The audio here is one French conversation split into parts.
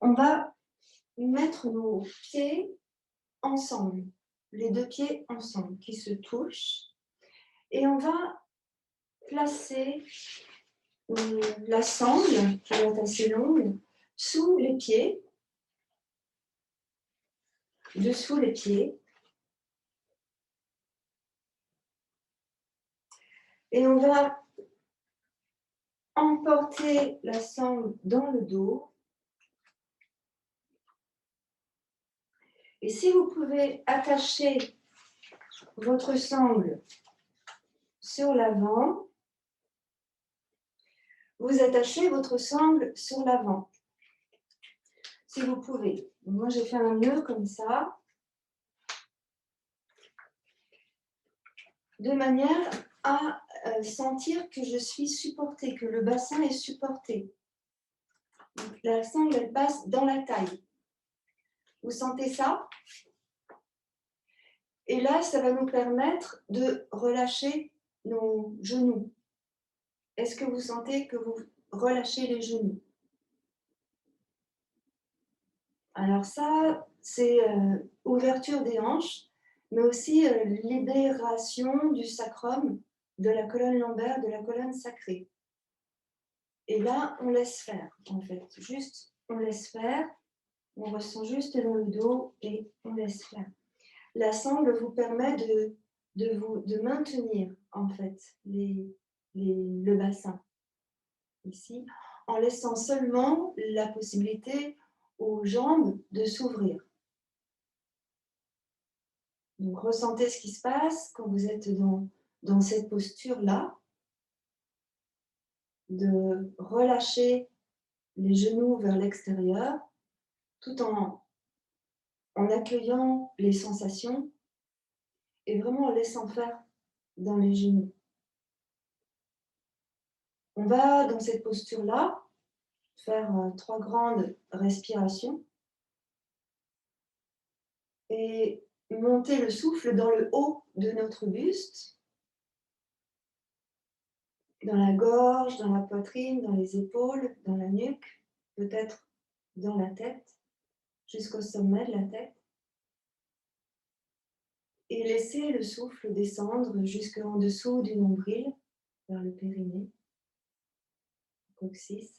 On va mettre nos pieds ensemble, les deux pieds ensemble, qui se touchent. Et on va placer la sangle, qui va être assez longue, sous les pieds, dessous les pieds. Et on va emporter la sangle dans le dos. Et si vous pouvez attacher votre sangle sur l'avant, vous attachez votre sangle sur l'avant. Si vous pouvez. Moi, j'ai fait un nœud comme ça, de manière à sentir que je suis supportée, que le bassin est supporté. Donc, la sangle, elle passe dans la taille. Vous sentez ça? Et là, ça va nous permettre de relâcher nos genoux. Est-ce que vous sentez que vous relâchez les genoux? Alors ça, c'est ouverture des hanches, mais aussi libération du sacrum, de la colonne lombaire, de la colonne sacrée. Et là, on laisse faire, en fait. Juste, on laisse faire. On ressent juste dans le dos et on laisse faire. La sangle vous permet de maintenir, en fait, le bassin, ici, en laissant seulement la possibilité aux jambes de s'ouvrir. Donc, ressentez ce qui se passe quand vous êtes dans cette posture-là, de relâcher les genoux vers l'extérieur, tout en accueillant les sensations et vraiment en laissant faire dans les genoux. On va, dans cette posture-là, faire 3 grandes respirations et monter le souffle dans le haut de notre buste, dans la gorge, dans la poitrine, dans les épaules, dans la nuque, peut-être dans la tête, jusqu'au sommet de la tête. Et laisser le souffle descendre jusqu'en dessous du nombril, vers le périnée, le coccyx.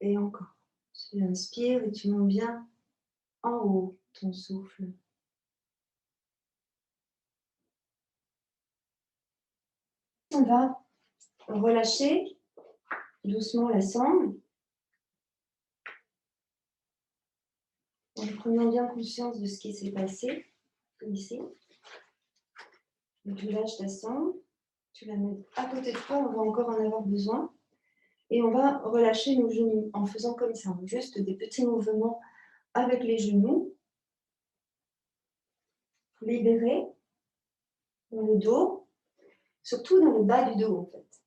Et encore. Tu inspires et tu montes bien en haut ton souffle. On va relâcher doucement la sangle en prenant bien conscience de ce qui s'est passé ici. Et tu lâches ta sangle, tu la mets à côté de toi, on va encore en avoir besoin. Et on va relâcher nos genoux en faisant comme ça, juste des petits mouvements avec les genoux. Libérer dans le dos, surtout dans le bas du dos en fait.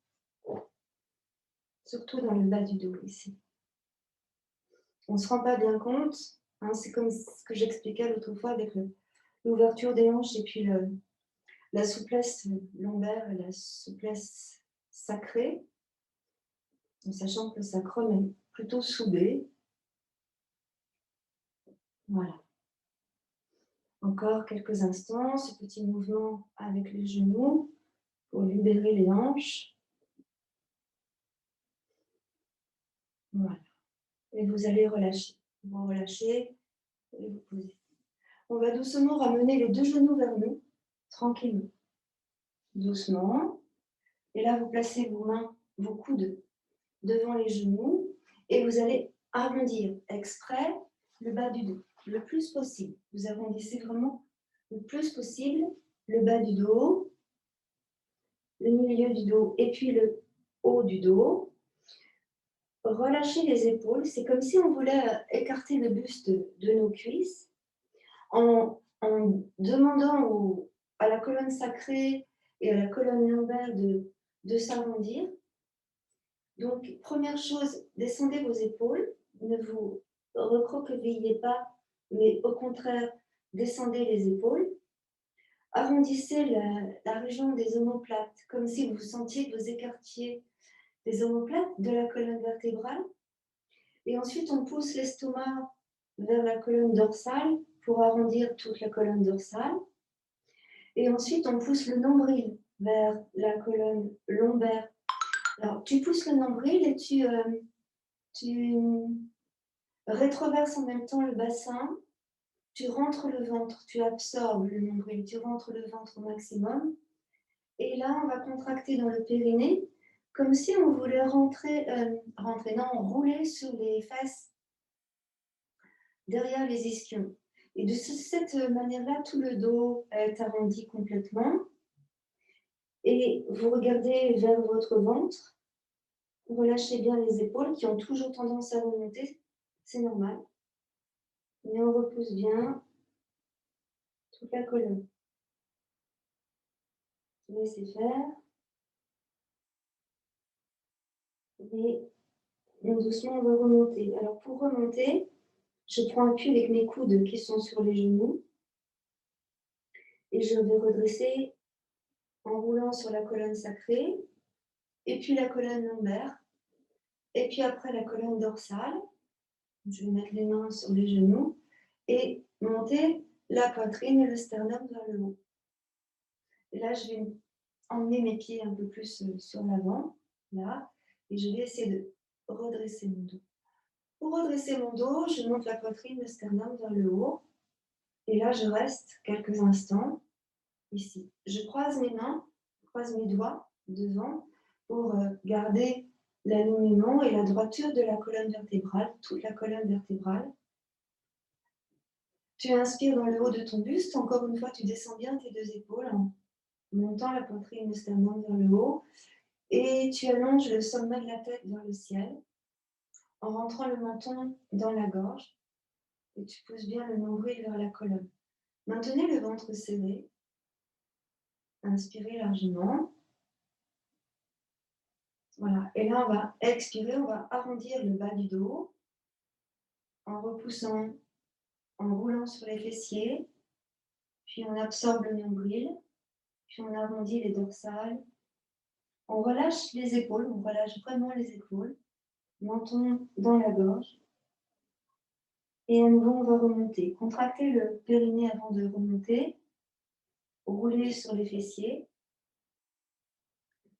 Surtout dans le bas du dos ici. On ne se rend pas bien compte, hein, c'est comme ce que j'expliquais l'autre fois avec l'ouverture des hanches et puis la souplesse lombaire et la souplesse sacrée, en sachant que le sacrum est plutôt soudé. Voilà. Encore quelques instants, ce petit mouvement avec les genoux pour libérer les hanches. Voilà. Et vous allez relâcher. Vous relâchez et vous posez. On va doucement ramener les deux genoux vers nous, tranquillement. Doucement. Et là, vous placez vos mains, vos coudes devant les genoux et vous allez arrondir exprès le bas du dos, le plus possible. Vous arrondissez vraiment le plus possible le bas du dos, le milieu du dos et puis le haut du dos. Relâchez les épaules, c'est comme si on voulait écarter le buste de nos cuisses en demandant à la colonne sacrée et à la colonne lombaire de s'arrondir. Donc, première chose, descendez vos épaules, ne vous recroquevillez pas, mais au contraire, descendez les épaules. Arrondissez la région des omoplates, comme si vous sentiez que vous écartiez des omoplates de la colonne vertébrale. Et ensuite, on pousse l'estomac vers la colonne dorsale pour arrondir toute la colonne dorsale. Et ensuite, on pousse le nombril vers la colonne lombaire. Alors, tu pousses le nombril et tu rétroverses en même temps le bassin. Tu rentres le ventre, tu absorbes le nombril, tu rentres le ventre au maximum. Et là, on va contracter dans le périnée comme si on voulait rouler sur les fesses derrière les ischions. Et de cette manière-là, tout le dos est arrondi complètement. Et vous regardez vers votre ventre, relâchez bien les épaules qui ont toujours tendance à remonter, c'est normal. Et on repousse bien toute la colonne. Laissez faire. Et doucement, on va remonter. Alors, pour remonter, je prends appui avec mes coudes qui sont sur les genoux. Et je vais redresser en roulant sur la colonne sacrée, et puis la colonne lombaire, et puis après la colonne dorsale. Je vais mettre les mains sur les genoux et monter la poitrine et le sternum vers le haut. Et là, je vais emmener mes pieds un peu plus sur l'avant, là, et je vais essayer de redresser mon dos. Pour redresser mon dos, je monte la poitrine, le sternum vers le haut, et là, je reste quelques instants ici. Je croise mes mains, je croise mes doigts devant pour garder l'alignement et la droiture de la colonne vertébrale, toute la colonne vertébrale. Tu inspires dans le haut de ton buste. Encore une fois, tu descends bien tes deux épaules en montant la poitrine, le sternum vers le haut. Et tu allonges le sommet de la tête vers le ciel en rentrant le menton dans la gorge. Et tu pousses bien le nombril vers la colonne. Maintenez le ventre serré. Inspirez largement. Voilà. Et là, on va expirer, on va arrondir le bas du dos en repoussant, en roulant sur les fessiers. Puis on absorbe le nombril. Puis on arrondit les dorsales. On relâche les épaules, on relâche vraiment les épaules. Menton dans la gorge. Et à nouveau, on va remonter. Contractez le périnée avant de remonter. Rouler sur les fessiers,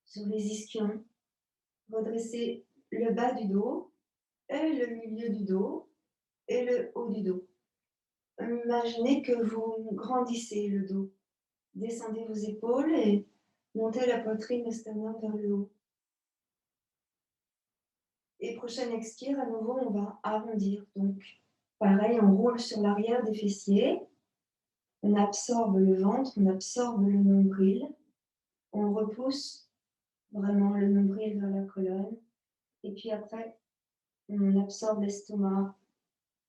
sur les ischions. Redressez le bas du dos, et le milieu du dos, et le haut du dos. Imaginez que vous grandissez le dos. Descendez vos épaules et montez la poitrine, le sternum vers le haut. Et prochaine expire, à nouveau, on va arrondir. Donc, pareil, on roule sur l'arrière des fessiers. On absorbe le ventre, on absorbe le nombril. On repousse vraiment le nombril vers la colonne. Et puis après, on absorbe l'estomac.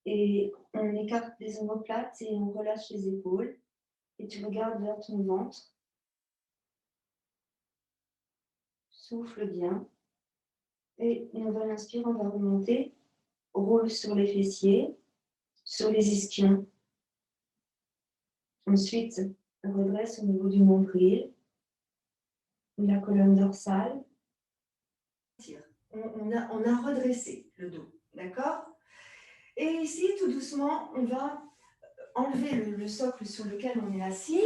Et on écarte les omoplates et on relâche les épaules. Et tu regardes vers ton ventre. Souffle bien. Et on va inspirer, on va remonter. Roule sur les fessiers, sur les ischions. Ensuite, redresse au niveau du nombril, la colonne dorsale. On a redressé le dos, d'accord? Et ici, tout doucement, on va enlever le socle sur lequel on est assis,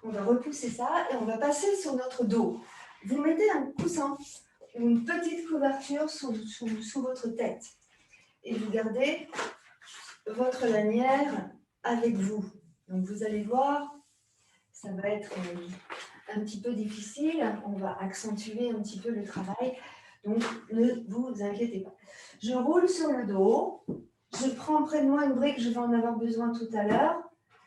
on va repousser ça et on va passer sur notre dos. Vous mettez un coussin, une petite couverture sous votre tête et vous gardez votre lanière avec vous. Donc vous allez voir, ça va être un petit peu difficile, on va accentuer un petit peu le travail, donc ne vous inquiétez pas. Je roule sur le dos, je prends près de moi une brique, je vais en avoir besoin tout à l'heure,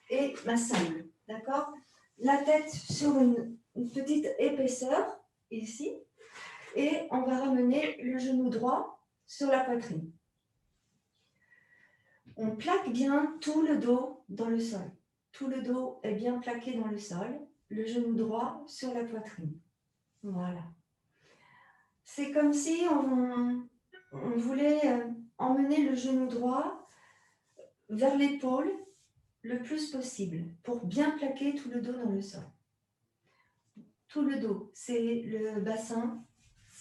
et ma sangle, d'accord? La tête sur une petite épaisseur, ici, et on va ramener le genou droit sur la poitrine. On plaque bien tout le dos dans le sol. Tout le dos est bien plaqué dans le sol, le genou droit sur la poitrine. Voilà. C'est comme si on voulait emmener le genou droit vers l'épaule le plus possible pour bien plaquer tout le dos dans le sol. Tout le dos, c'est le bassin,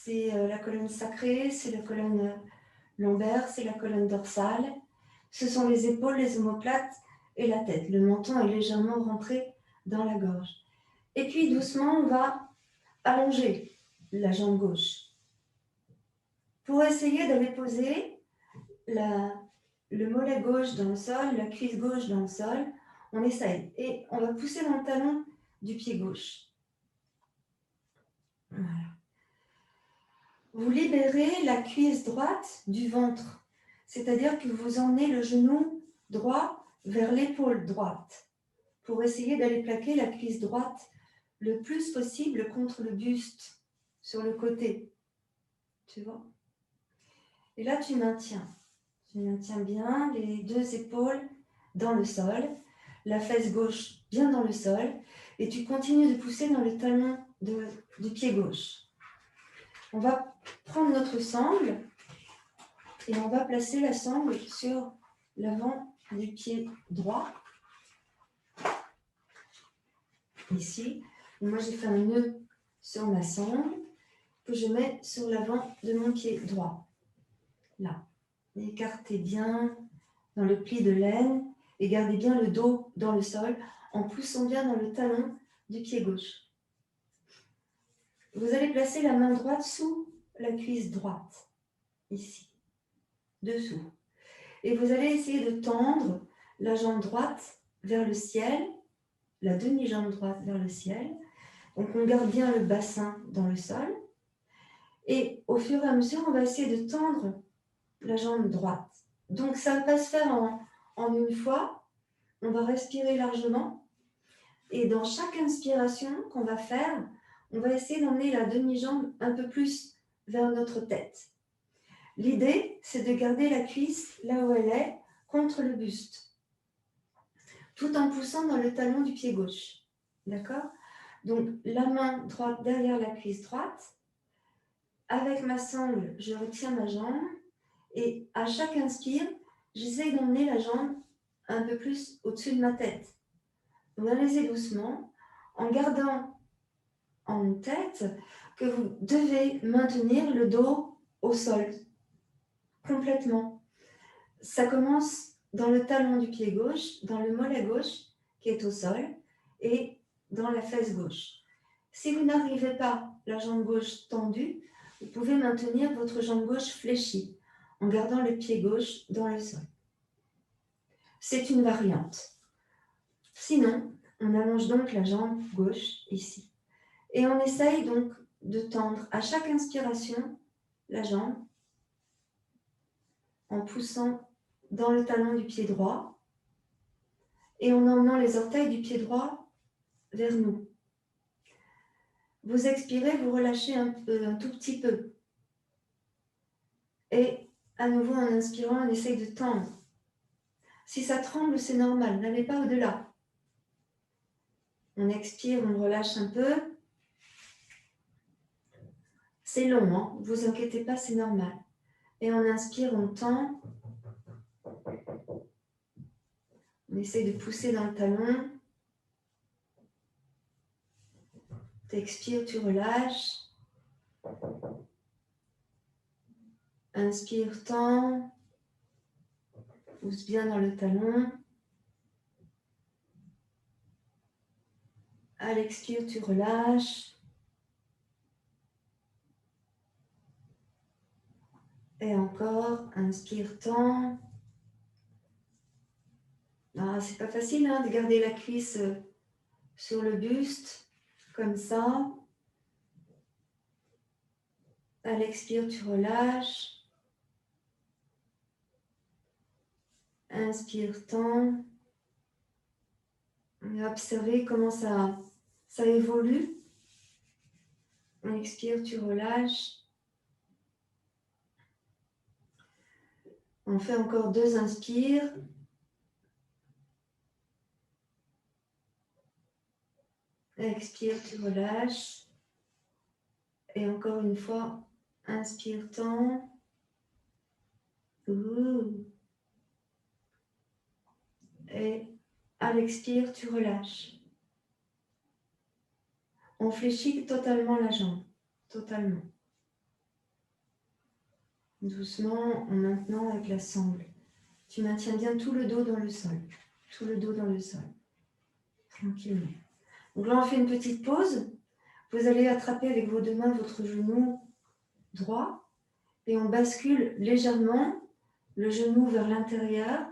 c'est la colonne sacrée, c'est la colonne lombaire, c'est la colonne dorsale. Ce sont les épaules, les omoplates et la tête. Le menton est légèrement rentré dans la gorge. Et puis doucement, on va allonger la jambe gauche pour essayer d'aller poser le mollet gauche dans le sol, la cuisse gauche dans le sol. On essaye et on va pousser dans le talon du pied gauche. Voilà. Vous libérez la cuisse droite du ventre, c'est-à-dire que vous emmenez le genou droit vers l'épaule droite pour essayer d'aller plaquer la cuisse droite le plus possible contre le buste, sur le côté. Tu vois? Et là, tu maintiens. Tu maintiens bien les deux épaules dans le sol, la fesse gauche bien dans le sol, et tu continues de pousser dans le talon du pied gauche. On va prendre notre sangle et on va placer la sangle sur l'avant du pied droit. Ici. Moi, j'ai fait un nœud sur ma sangle que je mets sur l'avant de mon pied droit. Là. Écartez bien dans le pli de laine et gardez bien le dos dans le sol en poussant bien dans le talon du pied gauche. Vous allez placer la main droite sous la cuisse droite, ici, dessous. Et vous allez essayer de tendre la jambe droite vers le ciel, la demi-jambe droite vers le ciel. Donc on garde bien le bassin dans le sol. Et au fur et à mesure, on va essayer de tendre la jambe droite. Donc ça ne va pas se faire en une fois. On va respirer largement. Et dans chaque inspiration qu'on va faire, on va essayer d'emmener la demi-jambe un peu plus vers notre tête. L'idée, c'est de garder la cuisse là où elle est, contre le buste, tout en poussant dans le talon du pied gauche. D'accord? Donc, la main droite derrière la cuisse droite. Avec ma sangle, je retiens ma jambe. Et à chaque inspire, j'essaie d'emmener la jambe un peu plus au-dessus de ma tête. Donc, allez-y doucement, en gardant en tête que vous devez maintenir le dos au sol, complètement. Ça commence dans le talon du pied gauche, dans le mollet gauche qui est au sol et dans la fesse gauche. Si vous n'arrivez pas la jambe gauche tendue, vous pouvez maintenir votre jambe gauche fléchie en gardant le pied gauche dans le sol. C'est une variante. Sinon, on allonge donc la jambe gauche ici. Et on essaye donc de tendre à chaque inspiration la jambe en poussant dans le talon du pied droit et en emmenant les orteils du pied droit vers nous. Vous expirez, vous relâchez un tout petit peu. Et à nouveau, en inspirant, on essaye de tendre. Si ça tremble, c'est normal, n'allez pas au-delà. On expire, on relâche un peu. C'est long, hein, ne vous inquiétez pas, c'est normal. Et on inspire, on tend. On essaie de pousser dans le talon. Tu expires, tu relâches. Inspire, tend. Pousse bien dans le talon. À l'expire, tu relâches. Et encore, inspire, tend. Ah, c'est pas facile hein, de garder la cuisse sur le buste, comme ça. À l'expire, tu relâches. Inspire, tend. Et observez comment ça évolue. Expire, tu relâches. On fait encore 2 inspires. Expire, tu relâches. Et encore une fois, inspire, tend. Et à l'expire, tu relâches. On fléchit totalement la jambe. Totalement. Doucement, en maintenant avec la sangle. Tu maintiens bien tout le dos dans le sol. Tout le dos dans le sol. Tranquillement. Donc là, on fait une petite pause. Vous allez attraper avec vos deux mains votre genou droit et on bascule légèrement le genou vers l'intérieur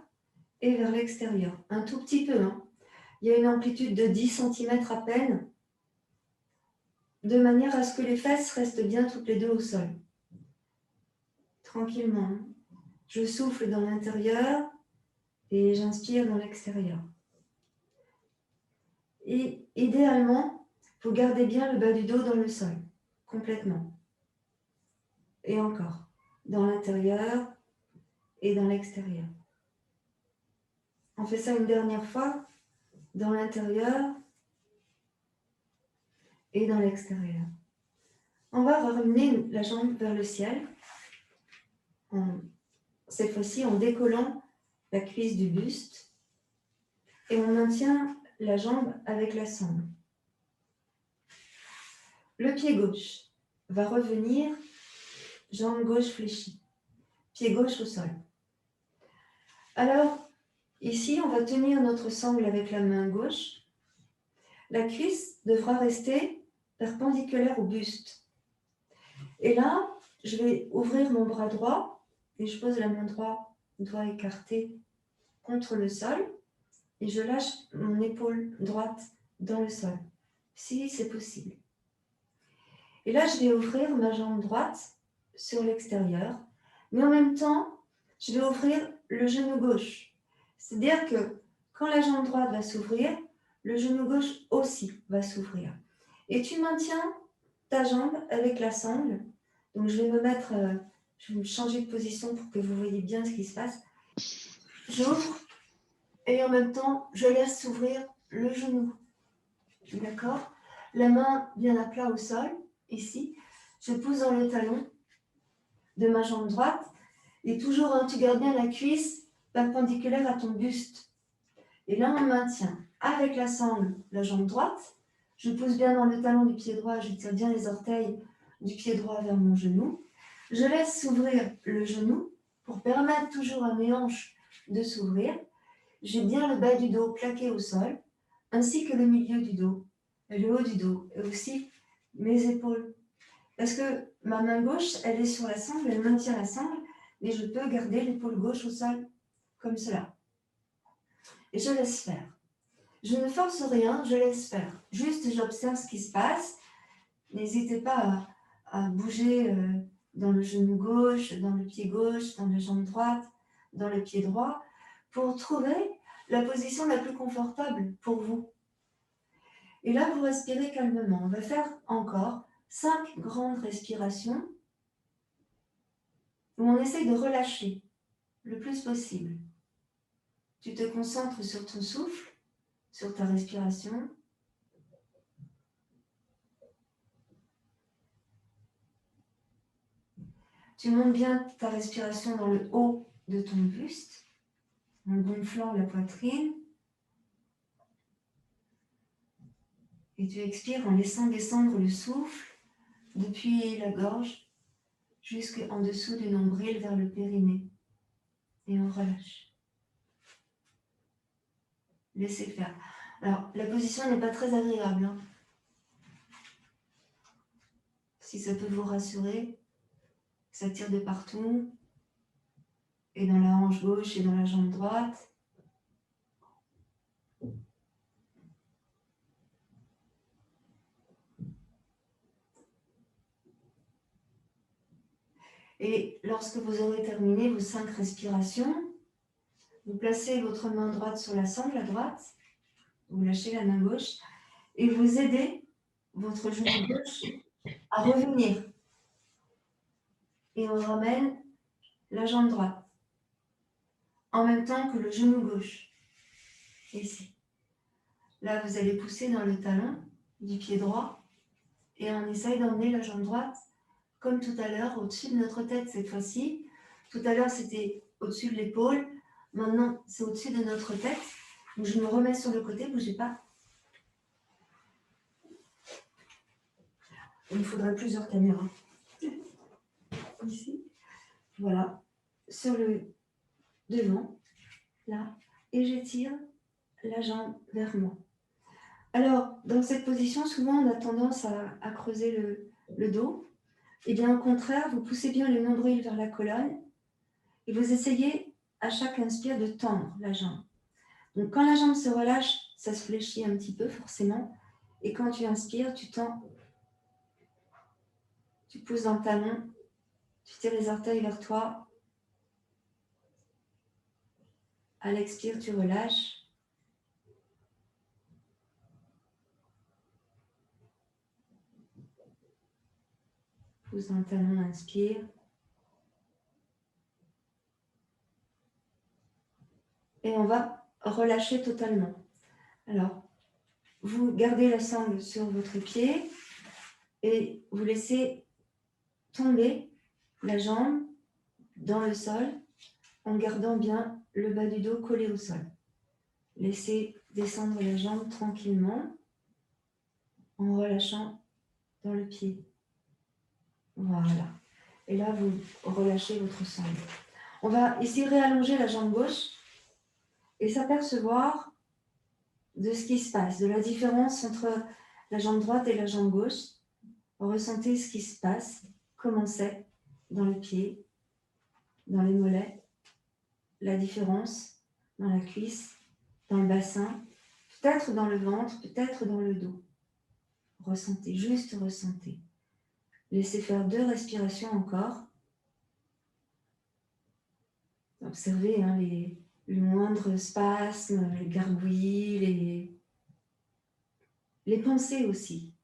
et vers l'extérieur. Un tout petit peu. Hein. Il y a une amplitude de 10 cm à peine, de manière à ce que les fesses restent bien toutes les deux au sol. Tranquillement. Je souffle dans l'intérieur et j'inspire dans l'extérieur. Et idéalement, vous gardez bien le bas du dos dans le sol, complètement. Et encore, dans l'intérieur et dans l'extérieur. On fait ça une dernière fois, dans l'intérieur et dans l'extérieur. On va ramener la jambe vers le ciel, cette fois-ci en décollant la cuisse du buste, et on maintient la jambe avec la sangle. Le pied gauche va revenir, jambe gauche fléchie, pied gauche au sol. Alors, ici, on va tenir notre sangle avec la main gauche. La cuisse devra rester perpendiculaire au buste. Et là, je vais ouvrir mon bras droit et je pose la main droite, doigt écarté contre le sol et je lâche mon épaule droite dans le sol, si c'est possible. Et là, je vais ouvrir ma jambe droite sur l'extérieur, mais en même temps, je vais ouvrir le genou gauche. C'est-à-dire que quand la jambe droite va s'ouvrir, le genou gauche aussi va s'ouvrir. Et tu maintiens ta jambe avec la sangle. Donc je vais me changer de position pour que vous voyez bien ce qui se passe. J'ouvre et en même temps, je laisse s'ouvrir le genou. D'accord ? La main bien à plat au sol, ici. Je pousse dans le talon de ma jambe droite et toujours, hein, tu gardes bien la cuisse perpendiculaire à ton buste. Et là, on maintient avec la sangle la jambe droite. Je pousse bien dans le talon du pied droit, je tire bien les orteils du pied droit vers mon genou. Je laisse s'ouvrir le genou pour permettre toujours à mes hanches de s'ouvrir. J'ai bien le bas du dos plaqué au sol, ainsi que le milieu du dos, et le haut du dos, et aussi mes épaules. Parce que ma main gauche, elle est sur la sangle, elle maintient la sangle, mais je peux garder l'épaule gauche au sol, comme cela. Et je laisse faire. Je ne force rien, je laisse faire. Juste, j'observe ce qui se passe. N'hésitez pas à bouger dans le genou gauche, dans le pied gauche, dans la jambe droite, dans le pied droit, pour trouver la position la plus confortable pour vous. Et là, vous respirez calmement. On va faire encore 5 grandes respirations où on essaye de relâcher le plus possible. Tu te concentres sur ton souffle, sur ta respiration. Tu montes bien ta respiration dans le haut de ton buste, en gonflant la poitrine. Et tu expires en laissant descendre le souffle depuis la gorge jusqu'en dessous du nombril vers le périnée. Et on relâche. Laissez faire. Alors, la position n'est pas très agréable. Hein. Si ça peut vous rassurer, ça tire de partout, et dans la hanche gauche et dans la jambe droite. Et lorsque vous aurez terminé vos 5 respirations, vous placez votre main droite sur la sangle à droite, vous lâchez la main gauche, et vous aidez votre genou gauche à revenir. Et on ramène la jambe droite, en même temps que le genou gauche. Ici. Là, vous allez pousser dans le talon du pied droit, et on essaye d'emmener la jambe droite, comme tout à l'heure, au-dessus de notre tête cette fois-ci. Tout à l'heure, c'était au-dessus de l'épaule. Maintenant, c'est au-dessus de notre tête. Donc, je me remets sur le côté, bougez pas. Il me faudrait plusieurs caméras. Ici. Voilà, sur le devant, là, et j'étire la jambe vers moi. Alors, dans cette position, souvent on a tendance à creuser le dos. Et bien au contraire, vous poussez bien le nombril vers la colonne et vous essayez à chaque inspire de tendre la jambe. Donc quand la jambe se relâche, ça se fléchit un petit peu forcément. Et quand tu inspires, tu tends, tu pousses dans le talon, tu tires les orteils vers toi. À l'expire, tu relâches. Pousse dans le talon, inspire. Et on va relâcher totalement. Alors, vous gardez la sangle sur votre pied et vous laissez tomber la jambe dans le sol en gardant bien le bas du dos collé au sol. Laissez descendre la jambe tranquillement en relâchant dans le pied. Voilà. Et là, vous relâchez votre sangle. On va ici réallonger la jambe gauche et s'apercevoir de ce qui se passe, de la différence entre la jambe droite et la jambe gauche. Ressentez ce qui se passe, comment c'est dans le pied, dans les mollets, la différence dans la cuisse, dans le bassin, peut-être dans le ventre, peut-être dans le dos. Ressentez, juste ressentez. Laissez faire 2 respirations encore. Observez les moindres spasmes, les gargouillis, les pensées aussi.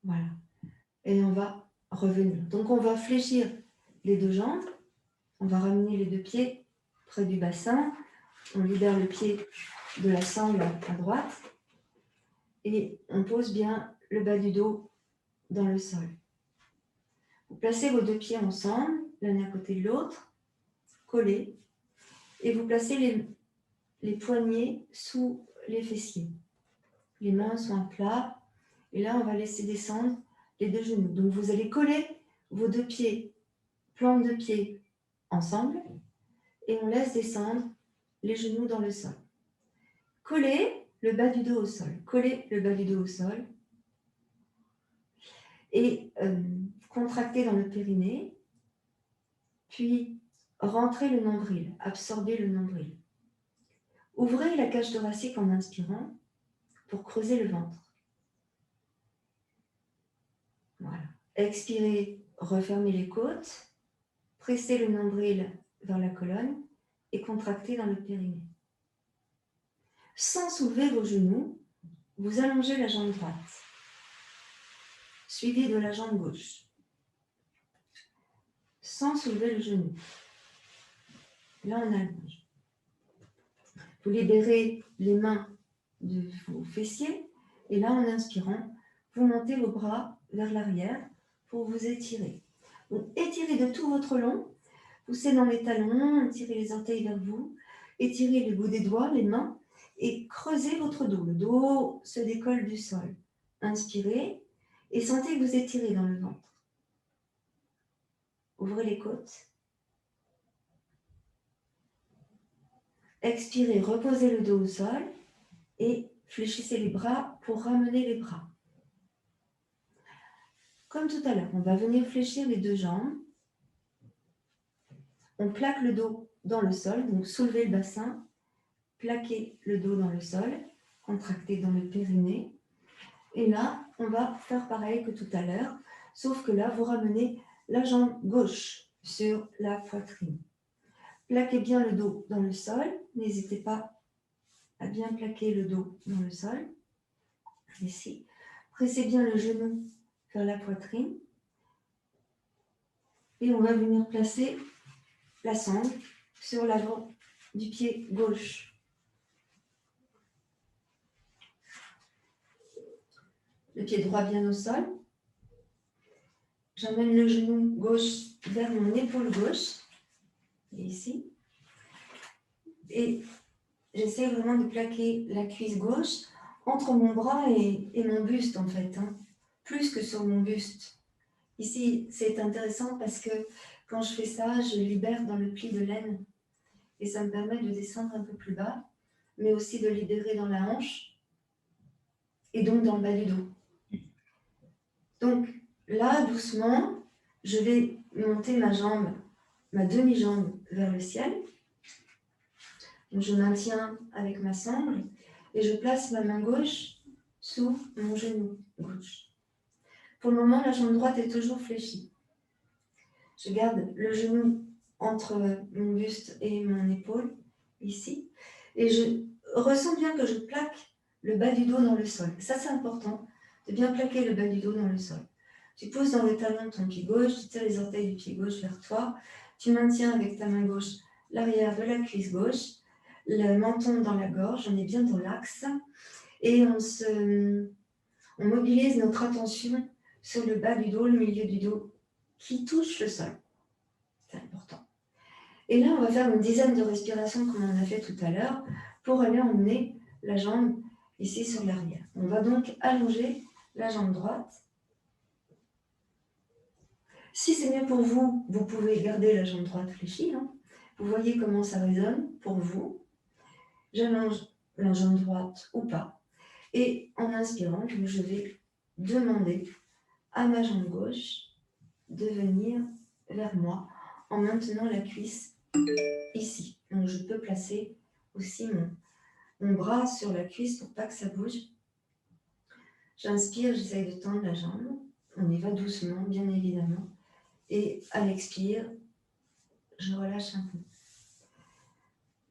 Voilà. Et on va revenir. Donc on va fléchir les 2 jambes. On va ramener les 2 pieds près du bassin. On libère le pied de la sangle à droite. Et on pose bien le bas du dos dans le sol. Vous placez vos 2 pieds ensemble, l'un à côté de l'autre, collés. Et vous placez les poignets sous les fessiers. Les mains sont à plat. Et là, on va laisser descendre les 2 genoux. Donc, vous allez coller vos 2 pieds, plantes de pied, ensemble. Et on laisse descendre les genoux dans le sol. Collez le bas du dos au sol. Collez le bas du dos au sol. Et contractez dans le périnée. Puis, rentrez le nombril. Absorbez le nombril. Ouvrez la cage thoracique en inspirant pour creuser le ventre. Voilà. Expirez, refermez les côtes, pressez le nombril vers la colonne et contractez dans le périnée. Sans soulever vos genoux, vous allongez la jambe droite, suivie de la jambe gauche. Sans soulever le genou. Là, on allonge. Vous libérez les mains de vos fessiers et là, en inspirant, vous montez vos bras vers l'arrière pour vous étirer. Donc, étirez de tout votre long, poussez dans les talons, étirez les orteils vers vous, étirez le bout des doigts, les mains, et creusez votre dos. Le dos se décolle du sol. Inspirez et sentez que vous étirez dans le ventre. Ouvrez les côtes. Expirez, reposez le dos au sol et fléchissez les bras pour ramener les bras. Comme tout à l'heure, on va venir fléchir les 2 jambes. On plaque le dos dans le sol, donc soulevez le bassin, plaquez le dos dans le sol, contractez dans le périnée. Et là, on va faire pareil que tout à l'heure, sauf que là, vous ramenez la jambe gauche sur la poitrine. Plaquez bien le dos dans le sol, n'hésitez pas à bien plaquer le dos dans le sol. Ici, pressez bien le genou vers la poitrine. Et on va venir placer la sangle sur l'avant du pied gauche. Le pied droit bien au sol. J'emmène le genou gauche vers mon épaule gauche. Et ici. Et j'essaie vraiment de plaquer la cuisse gauche entre mon bras et mon buste en fait. Plus que sur mon buste. Ici, c'est intéressant parce que quand je fais ça, je libère dans le pli de l'aine et ça me permet de descendre un peu plus bas, mais aussi de libérer dans la hanche et donc dans le bas du dos. Donc là, doucement, je vais monter ma jambe, ma demi-jambe vers le ciel. Donc je maintiens avec ma sangle et je place ma main gauche sous mon genou gauche. Pour le moment, la jambe droite est toujours fléchie. Je garde le genou entre mon buste et mon épaule, ici, et je ressens bien que je plaque le bas du dos dans le sol. Ça, c'est important, de bien plaquer le bas du dos dans le sol. Tu pousses dans le talon de ton pied gauche, tu tires les orteils du pied gauche vers toi, tu maintiens avec ta main gauche l'arrière de la cuisse gauche, le menton dans la gorge, on est bien dans l'axe, et on mobilise notre attention sur le bas du dos, le milieu du dos, qui touche le sol. C'est important. Et là, on va faire une dizaine de respirations comme on a fait tout à l'heure pour aller emmener la jambe ici sur l'arrière. On va donc allonger la jambe droite. Si c'est mieux pour vous, vous pouvez garder la jambe droite fléchie. Vous voyez comment ça résonne pour vous. J'allonge la jambe droite ou pas. Et en inspirant, je vais demander à ma jambe gauche de venir vers moi en maintenant la cuisse ici. Donc je peux placer aussi mon bras sur la cuisse pour pas que ça bouge. J'inspire, j'essaye de tendre la jambe. On y va doucement, bien évidemment. Et à l'expire, je relâche un peu.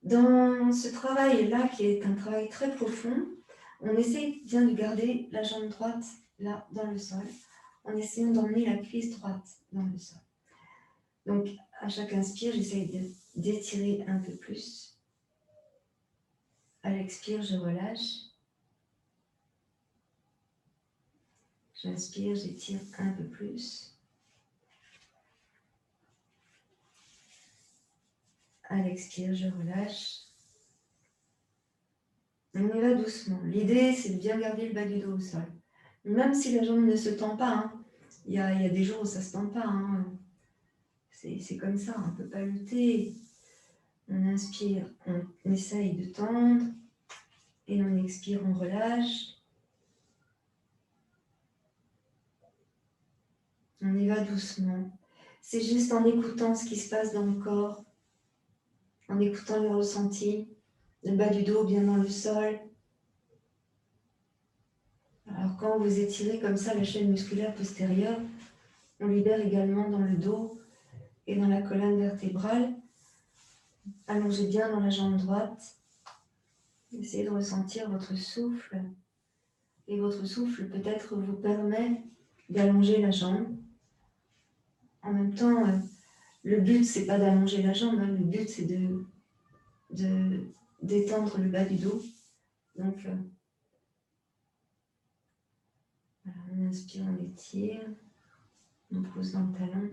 Dans ce travail-là, qui est un travail très profond, on essaye bien de garder la jambe droite là, dans le sol, en essayant d'emmener la cuisse droite dans le sol. Donc, à chaque inspire, j'essaye d'étirer un peu plus. À l'expire, je relâche. J'inspire, j'étire un peu plus. À l'expire, je relâche. On y va doucement. L'idée, c'est de bien garder le bas du dos au sol. Même si la jambe ne se tend pas, il y a des jours où ça ne se tend pas. C'est comme ça, on ne peut pas lutter. On inspire, on essaye de tendre. Et on expire, on relâche. On y va doucement. C'est juste en écoutant ce qui se passe dans le corps, en écoutant le ressenti, le bas du dos bien dans le sol. Alors quand vous étirez comme ça la chaîne musculaire postérieure, on libère également dans le dos et dans la colonne vertébrale. Allongez bien dans la jambe droite. Essayez de ressentir votre souffle. Et votre souffle peut-être vous permet d'allonger la jambe. En même temps, le but, c'est pas d'allonger la jambe, le but, c'est de détendre le bas du dos. Donc, voilà, on inspire, on étire, on pose dans le talon.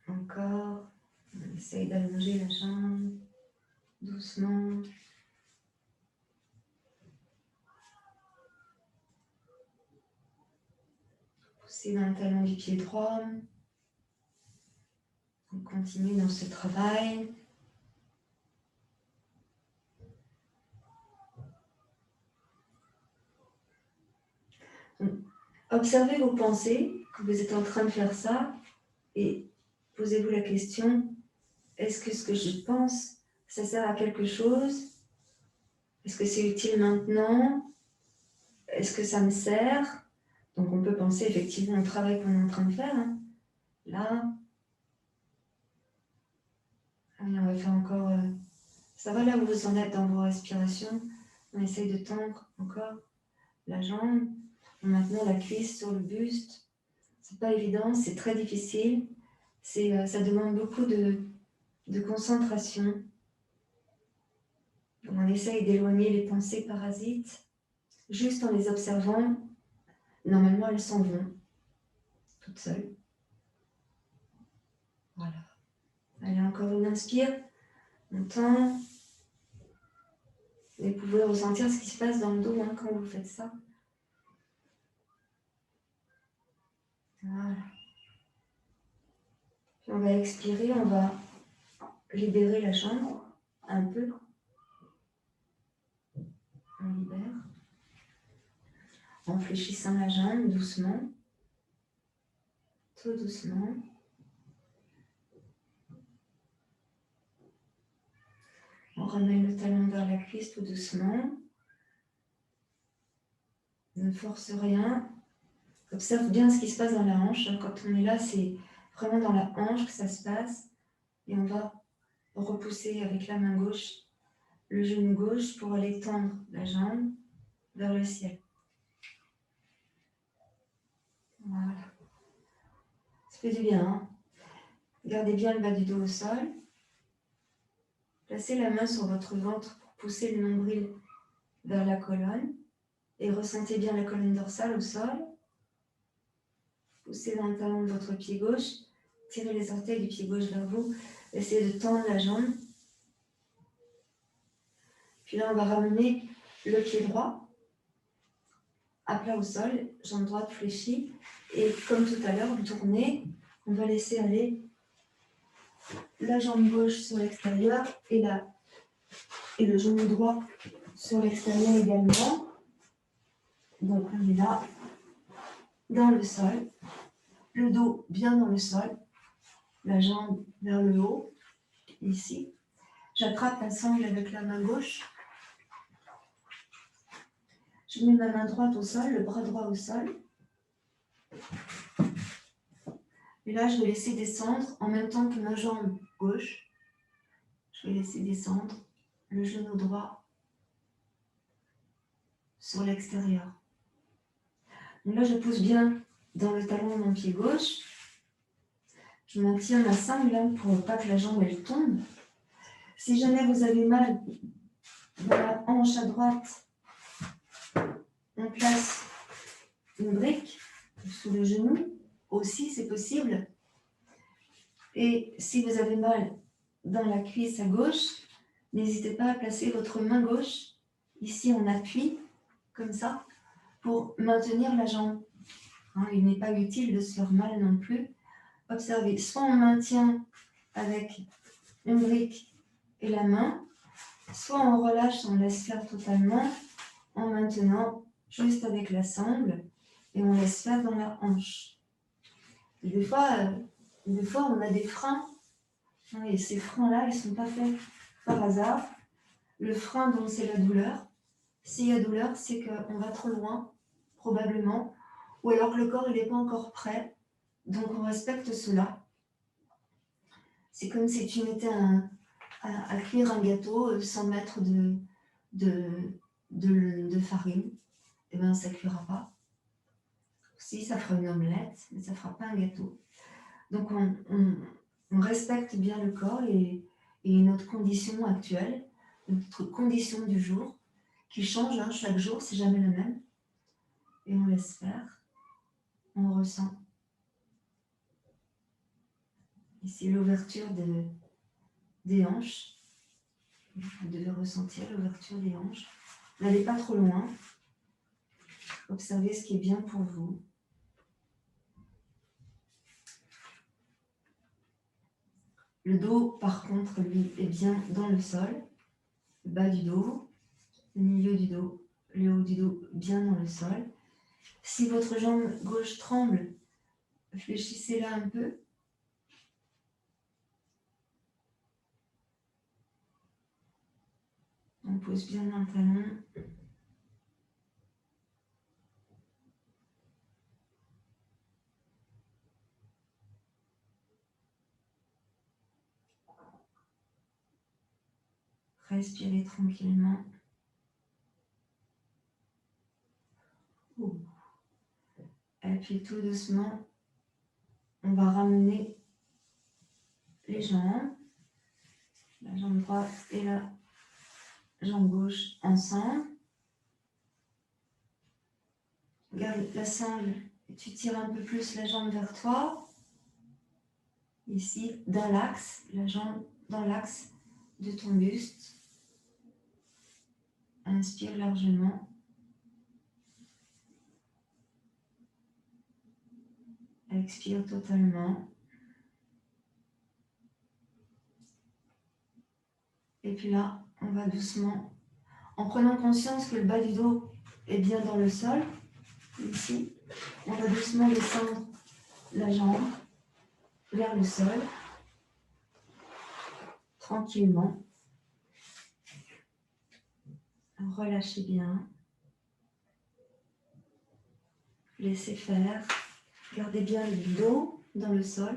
Encore, on essaye d'allonger la jambe, doucement. Poussez dans le talon du pied droit. On continue dans ce travail. Observez vos pensées, que vous êtes en train de faire ça, et posez-vous la question, est-ce que ce que je pense, ça sert à quelque chose? Est-ce que c'est utile maintenant? Est-ce que ça me sert? Donc on peut penser effectivement au travail qu'on est en train de faire. Là, allez, on va faire encore... ça va là où vous en êtes dans vos respirations. On essaye de tendre encore la jambe. Maintenant la cuisse sur le buste. C'est pas évident, c'est très difficile. Ça demande beaucoup de concentration. On essaye d'éloigner les pensées parasites. Juste en les observant, normalement elles s'en vont, toutes seules. Voilà. Allez, encore une inspire. On tend. Et vous pouvez ressentir ce qui se passe dans le dos quand vous faites ça. Voilà. Puis on va expirer, on va libérer la jambe un peu. On libère. En fléchissant la jambe doucement. Tout doucement. On ramène le talon vers la cuisse tout doucement. Ne force rien. Observe bien ce qui se passe dans la hanche. Quand on est là, c'est vraiment dans la hanche que ça se passe. Et on va repousser avec la main gauche le genou gauche pour aller tendre la jambe vers le ciel. Voilà. Ça fait du bien. Hein. Gardez bien le bas du dos au sol. Placez la main sur votre ventre pour pousser le nombril vers la colonne. Et ressentez bien la colonne dorsale au sol. Poussez dans le talon de votre pied gauche. Tirez les orteils du pied gauche vers vous. Essayez de tendre la jambe. Puis là, on va ramener le pied droit à plat au sol, jambe droite fléchie. Et comme tout à l'heure, vous tournez. On va laisser aller la jambe gauche sur l'extérieur et le genou droit sur l'extérieur également. Donc on est là, dans le sol, le dos bien dans le sol, la jambe vers le haut, ici. J'attrape la sangle avec la main gauche. Je mets ma main droite au sol, le bras droit au sol. Et là, je vais laisser descendre en même temps que ma jambe gauche. Je vais laisser descendre le genou droit sur l'extérieur. Donc là, je pousse bien dans le talon de mon pied gauche. Je maintiens ma sangle pour pas que la jambe elle tombe. Si jamais vous avez mal dans la hanche à droite, on place une brique sous le genou. Aussi, c'est possible. Et si vous avez mal dans la cuisse à gauche, n'hésitez pas à placer votre main gauche ici en appui, comme ça, pour maintenir la jambe. Hein, il n'est pas utile de se faire mal non plus. Observez, soit on maintient avec une brique et la main, soit on relâche, on laisse faire totalement en maintenant juste avec la sangle et on laisse faire dans la hanche. Et des fois, on a des freins et ces freins-là, ils ne sont pas faits par hasard. Le frein, donc, c'est la douleur. S'il y a douleur, c'est qu'on va trop loin, probablement, ou alors que le corps n'est pas encore prêt. Donc, on respecte cela. C'est comme si tu mettais à cuire un gâteau sans mettre de farine. Eh bien, ça ne cuira pas. Si, ça fera une omelette, mais ça ne fera pas un gâteau. Donc, on respecte bien le corps et notre condition actuelle, notre condition du jour, qui change chaque jour, c'est jamais la même. Et on laisse faire, on ressent. Ici, l'ouverture des hanches. Vous devez ressentir l'ouverture des hanches. N'allez pas trop loin. Observez ce qui est bien pour vous. Le dos, par contre, lui, est bien dans le sol. Le bas du dos, le milieu du dos, le haut du dos bien dans le sol. Si votre jambe gauche tremble, fléchissez-la un peu. On pose bien un talon. Respirez tranquillement. Et puis tout doucement, on va ramener les jambes, la jambe droite et la jambe gauche ensemble. Garde la sangle et tu tires un peu plus la jambe vers toi. Ici, dans l'axe, la jambe dans l'axe de ton buste. Inspire largement. Expire totalement. Et puis là, on va doucement, en prenant conscience que le bas du dos est bien dans le sol, ici, on va doucement descendre la jambe vers le sol, tranquillement. Relâchez bien. Laissez faire. Gardez bien le dos dans le sol.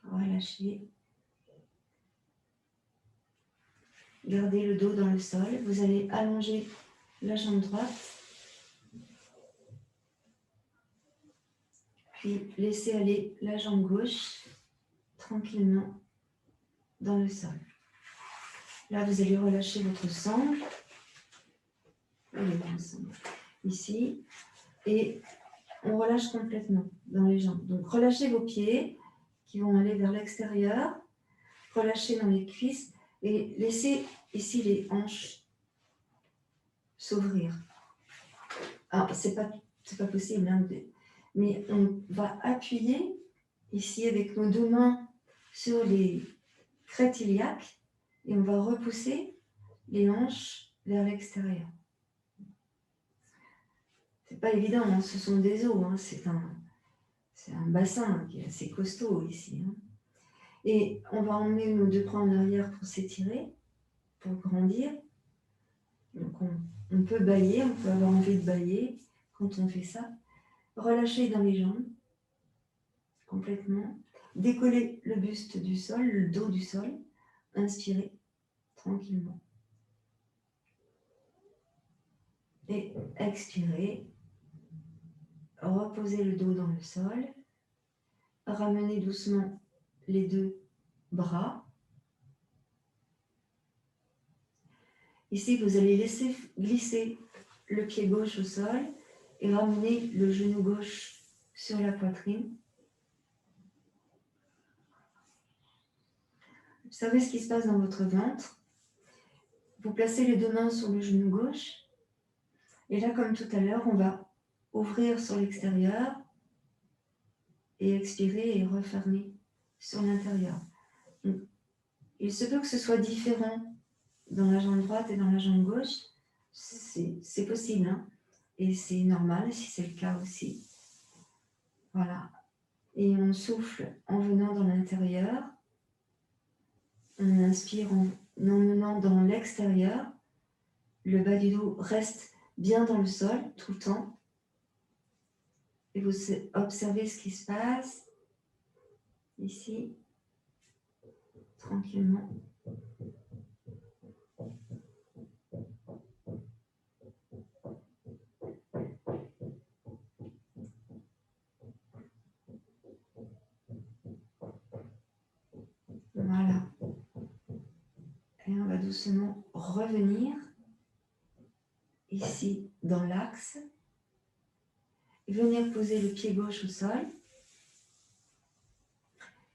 Relâchez. Gardez le dos dans le sol. Vous allez allonger la jambe droite. Puis laissez aller la jambe gauche tranquillement dans le sol. Là, vous allez relâcher votre sangle. Ici. Et on relâche complètement dans les jambes. Donc, relâchez vos pieds qui vont aller vers l'extérieur. Relâchez dans les cuisses et laissez ici les hanches s'ouvrir. Alors, c'est pas possible, hein, mais on va appuyer ici avec nos deux mains sur les crêtes iliaques et on va repousser les hanches vers l'extérieur. C'est pas évident, hein, ce sont des os, hein, c'est un bassin qui est assez costaud ici. Hein. Et on va emmener nos deux bras en arrière pour s'étirer, pour grandir. Donc on peut bâiller, on peut avoir envie de bâiller quand on fait ça. Relâchez dans les jambes, complètement. Décollez le buste du sol, le dos du sol. Inspirez tranquillement. Et expirez. Reposez le dos dans le sol. Ramenez doucement les deux bras. Ici, vous allez laisser glisser le pied gauche au sol et ramener le genou gauche sur la poitrine. Observez ce qui se passe dans votre ventre. Vous placez les deux mains sur le genou gauche. Et là, comme tout à l'heure, on va ouvrir sur l'extérieur et expirer et refermer sur l'intérieur. Il se peut que ce soit différent dans la jambe droite et dans la jambe gauche. C'est possible, hein, et c'est normal si c'est le cas aussi. Voilà. Et on souffle en venant dans l'intérieur. On inspire en emmenant dans l'extérieur. Le bas du dos reste bien dans le sol tout le temps. Et vous observez ce qui se passe ici, tranquillement. Voilà. Et on va doucement revenir ici dans l'axe. Et venir poser le pied gauche au sol.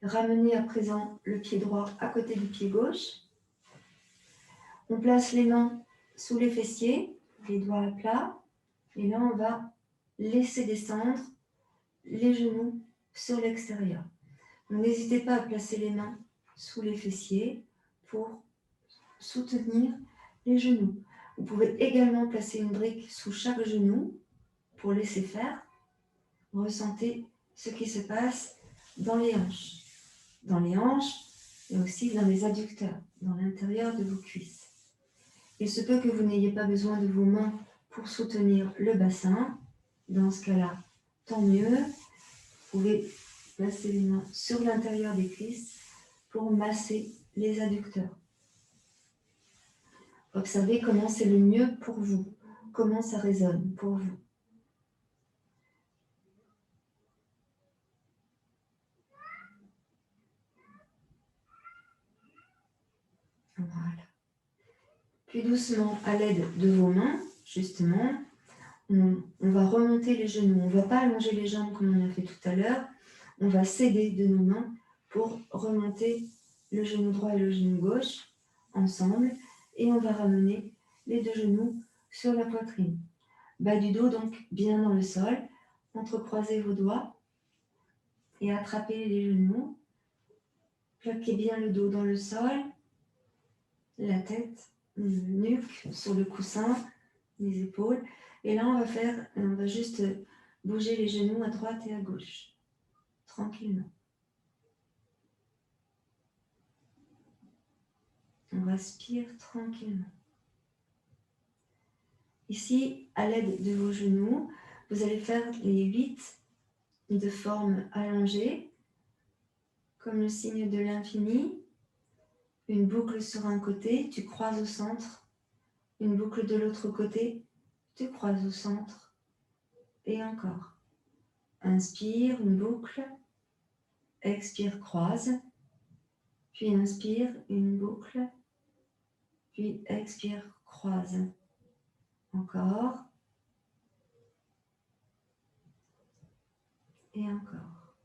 Ramener à présent le pied droit à côté du pied gauche. On place les mains sous les fessiers, les doigts à plat. Et là, on va laisser descendre les genoux sur l'extérieur. N'hésitez pas à placer les mains sous les fessiers pour soutenir les genoux. Vous pouvez également placer une brique sous chaque genou pour laisser faire. Ressentez ce qui se passe dans les hanches. Dans les hanches et aussi dans les adducteurs, dans l'intérieur de vos cuisses. Il se peut que vous n'ayez pas besoin de vos mains pour soutenir le bassin. Dans ce cas-là, tant mieux. Vous pouvez placer les mains sur l'intérieur des cuisses pour masser les adducteurs. Observez comment c'est le mieux pour vous, comment ça résonne pour vous. Voilà. Puis doucement, à l'aide de vos mains, justement, on va remonter les genoux. On ne va pas allonger les jambes comme on a fait tout à l'heure. On va s'aider de nos mains pour remonter le genou droit et le genou gauche ensemble Et on va ramener les deux genoux sur la poitrine. Bas du dos, donc bien dans le sol. Entrecroisez vos doigts et attrapez les genoux. Plaquez bien le dos dans le sol. La tête, le nuque sur le coussin, les épaules. Et là, on va juste bouger les genoux à droite et à gauche. Tranquillement. On respire tranquillement. Ici, à l'aide de vos genoux, vous allez faire les 8 de forme allongée, comme le signe de l'infini. Une boucle sur un côté, tu croises au centre. Une boucle de l'autre côté, tu croises au centre. Et encore. Inspire, une boucle. Expire, croise. Puis inspire, une boucle. Puis expire, croise. Encore. Et encore.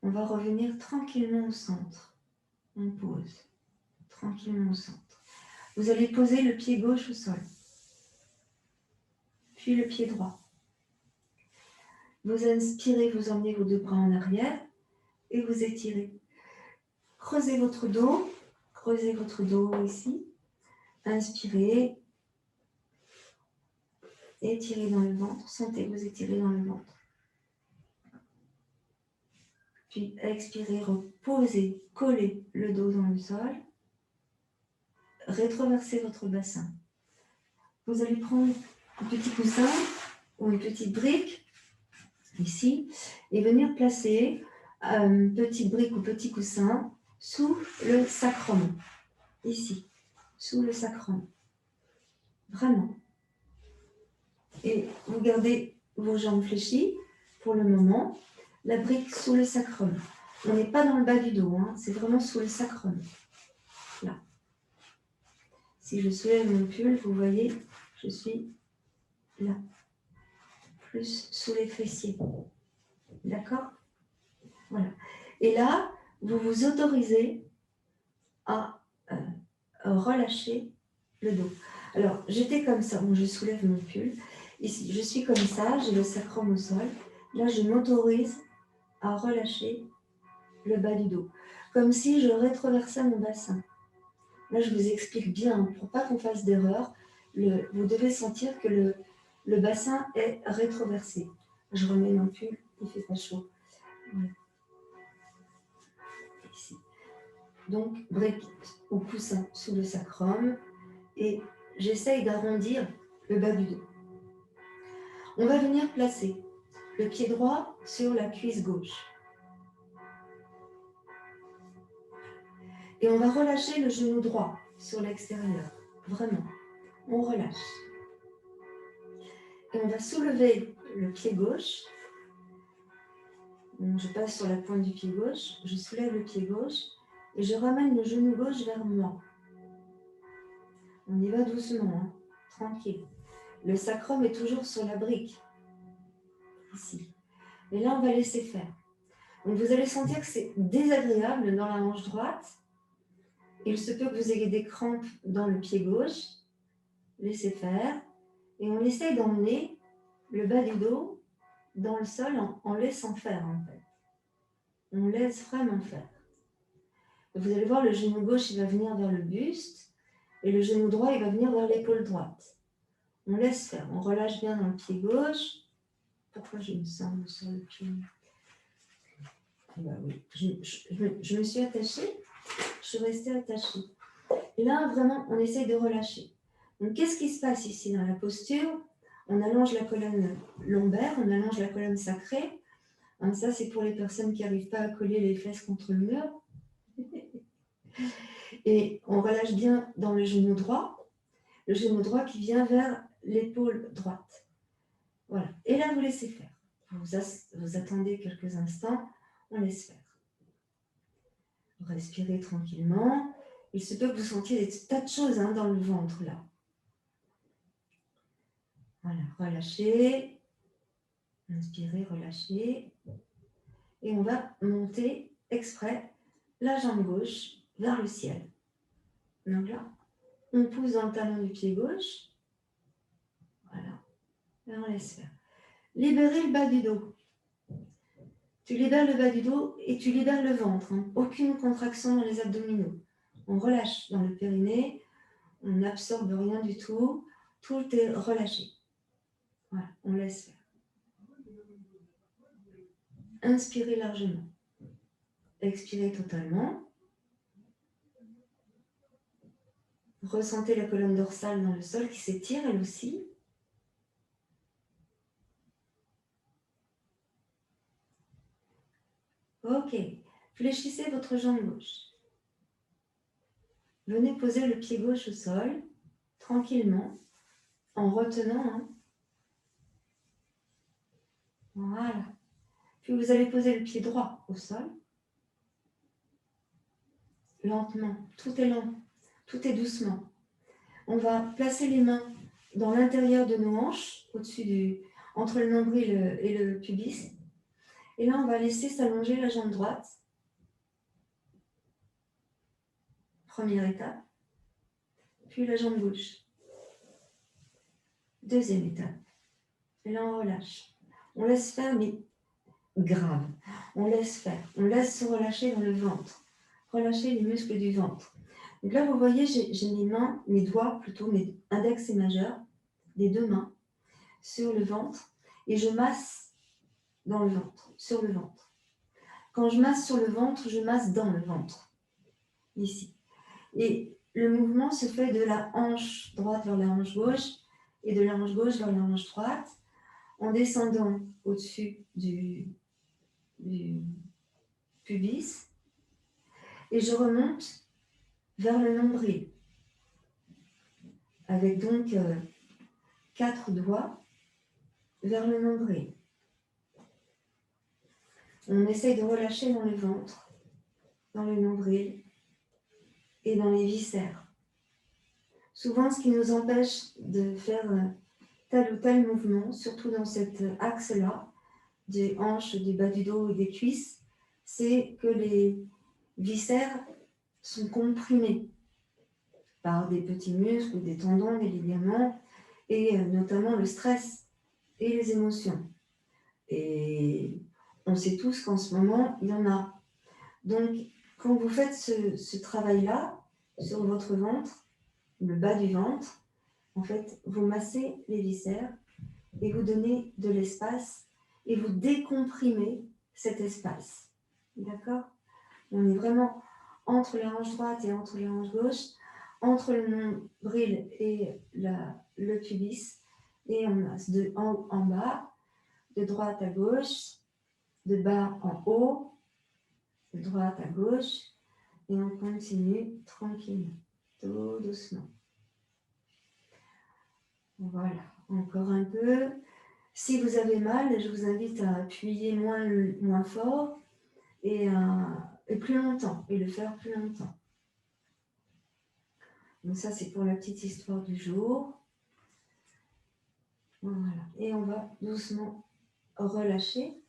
On va revenir tranquillement au centre. On pose. Tranquillement au centre. Vous allez poser le pied gauche au sol. Puis le pied droit. Vous inspirez, vous emmenez vos deux bras en arrière et vous étirez. Creusez votre dos ici. Inspirez. Étirez dans le ventre. Sentez vous étirez dans le ventre. Puis expirez, reposez, collez le dos dans le sol. Rétroversez votre bassin. Vous allez prendre un petit coussin ou une petite brique ici et venir placer une petite brique ou petit coussin sous le sacrum. Ici, sous le sacrum. Vraiment. Et vous gardez vos jambes fléchies pour le moment. La brique sous le sacrum. On n'est pas dans le bas du dos, hein, c'est vraiment sous le sacrum. Là. Si je soulève mon pull, vous voyez, je suis là. Plus sous les fessiers. D'accord? Voilà. Et là, vous vous autorisez à relâcher le dos. Alors, j'étais comme ça. Bon, je soulève mon pull. Ici, je suis comme ça, j'ai le sacrum au sol. Là, je m'autorise à relâcher le bas du dos. Comme si je rétroversais mon bassin. Là, je vous explique bien, pour pas qu'on fasse d'erreur, vous devez sentir que le bassin est rétroversé. Je remets mon pull, il fait pas chaud. Ouais. Ici. Donc, brique au coussin sous le sacrum et j'essaye d'arrondir le bas du dos. On va venir placer le pied droit sur la cuisse gauche. Et on va relâcher le genou droit sur l'extérieur. Vraiment, on relâche. Et on va soulever le pied gauche. Donc, je passe sur la pointe du pied gauche, je soulève le pied gauche et je ramène le genou gauche vers moi. On y va doucement, hein, tranquille. Le sacrum est toujours sur la brique, ici. Et là, on va laisser faire. Donc, vous allez sentir que c'est désagréable dans la hanche droite. Il se peut que vous ayez des crampes dans le pied gauche. Laissez faire. Et on essaye d'emmener le bas du dos dans le sol en laissant faire, en fait. On laisse vraiment faire. Vous allez voir, le genou gauche, il va venir vers le buste et le genou droit, il va venir vers l'épaule droite. On laisse faire, on relâche bien dans le pied gauche. Pourquoi je me sens sur le pied? Ben oui, je me suis attachée, je suis restée attachée. Et là, vraiment, on essaye de relâcher. Donc, qu'est-ce qui se passe ici dans la posture? On allonge la colonne lombaire, on allonge la colonne sacrée. Hein, ça, c'est pour les personnes qui n'arrivent pas à coller les fesses contre le mur. Et on relâche bien dans le genou droit qui vient vers l'épaule droite. Voilà. Et là, vous laissez faire. Vous attendez quelques instants, on laisse faire. Respirez tranquillement. Il se peut que vous sentiez des tas de choses dans le ventre, là. Voilà, relâchez. Inspirez, relâchez. Et on va monter exprès la jambe gauche vers le ciel. Donc là, on pousse dans le talon du pied gauche. Voilà. Et on laisse faire. Libérez le bas du dos. Tu libères le bas du dos et tu libères le ventre. Hein. Aucune contraction dans les abdominaux. On relâche dans le périnée. On n'absorbe rien du tout. Tout est relâché. Voilà, on laisse faire. Inspirez largement. Expirez totalement. Ressentez la colonne dorsale dans le sol qui s'étire elle aussi. Ok. Fléchissez votre jambe gauche. Venez poser le pied gauche au sol, tranquillement, en retenant. Hein. Voilà. Puis vous allez poser le pied droit au sol. Lentement. Tout est lent. Tout est doucement. On va placer les mains dans l'intérieur de nos hanches, entre le nombril et le pubis. Et là, on va laisser s'allonger la jambe droite. Première étape. Puis la jambe gauche. Deuxième étape. Et là, on relâche. On laisse faire, mais grave. On laisse faire. On laisse se relâcher dans le ventre. Relâcher les muscles du ventre. Donc là, vous voyez, j'ai mes mains, mes doigts plutôt, mes index et majeur, des deux mains, sur le ventre. Et je masse dans le ventre, sur le ventre. Quand je masse sur le ventre, je masse dans le ventre. Ici. Et le mouvement se fait de la hanche droite vers la hanche gauche et de la hanche gauche vers la hanche droite en descendant au-dessus du pubis et je remonte vers le nombril avec donc 4 doigts vers le nombril. On essaye de relâcher dans le ventre, dans le nombril et dans les viscères. Souvent, ce qui nous empêche de faire tel ou tel mouvement, surtout dans cet axe-là, des hanches, du bas du dos et des cuisses, c'est que les viscères sont comprimés par des petits muscles, des tendons, des ligaments, et notamment le stress et les émotions. Et on sait tous qu'en ce moment, il y en a. Donc, quand vous faites ce travail-là sur votre ventre, le bas du ventre, en fait, vous massez les viscères et vous donnez de l'espace et vous décomprimez cet espace. D'accord ? On est vraiment entre la hanche droite et entre la hanche gauche, entre le nombril et le pubis, et on masse de haut en bas, de droite à gauche, de bas en haut, de droite à gauche, et on continue tranquillement, tout doucement. Voilà, encore un peu. Si vous avez mal, je vous invite à appuyer moins fort et plus longtemps, et le faire plus longtemps. Donc ça, c'est pour la petite histoire du jour. Voilà. Et on va doucement relâcher,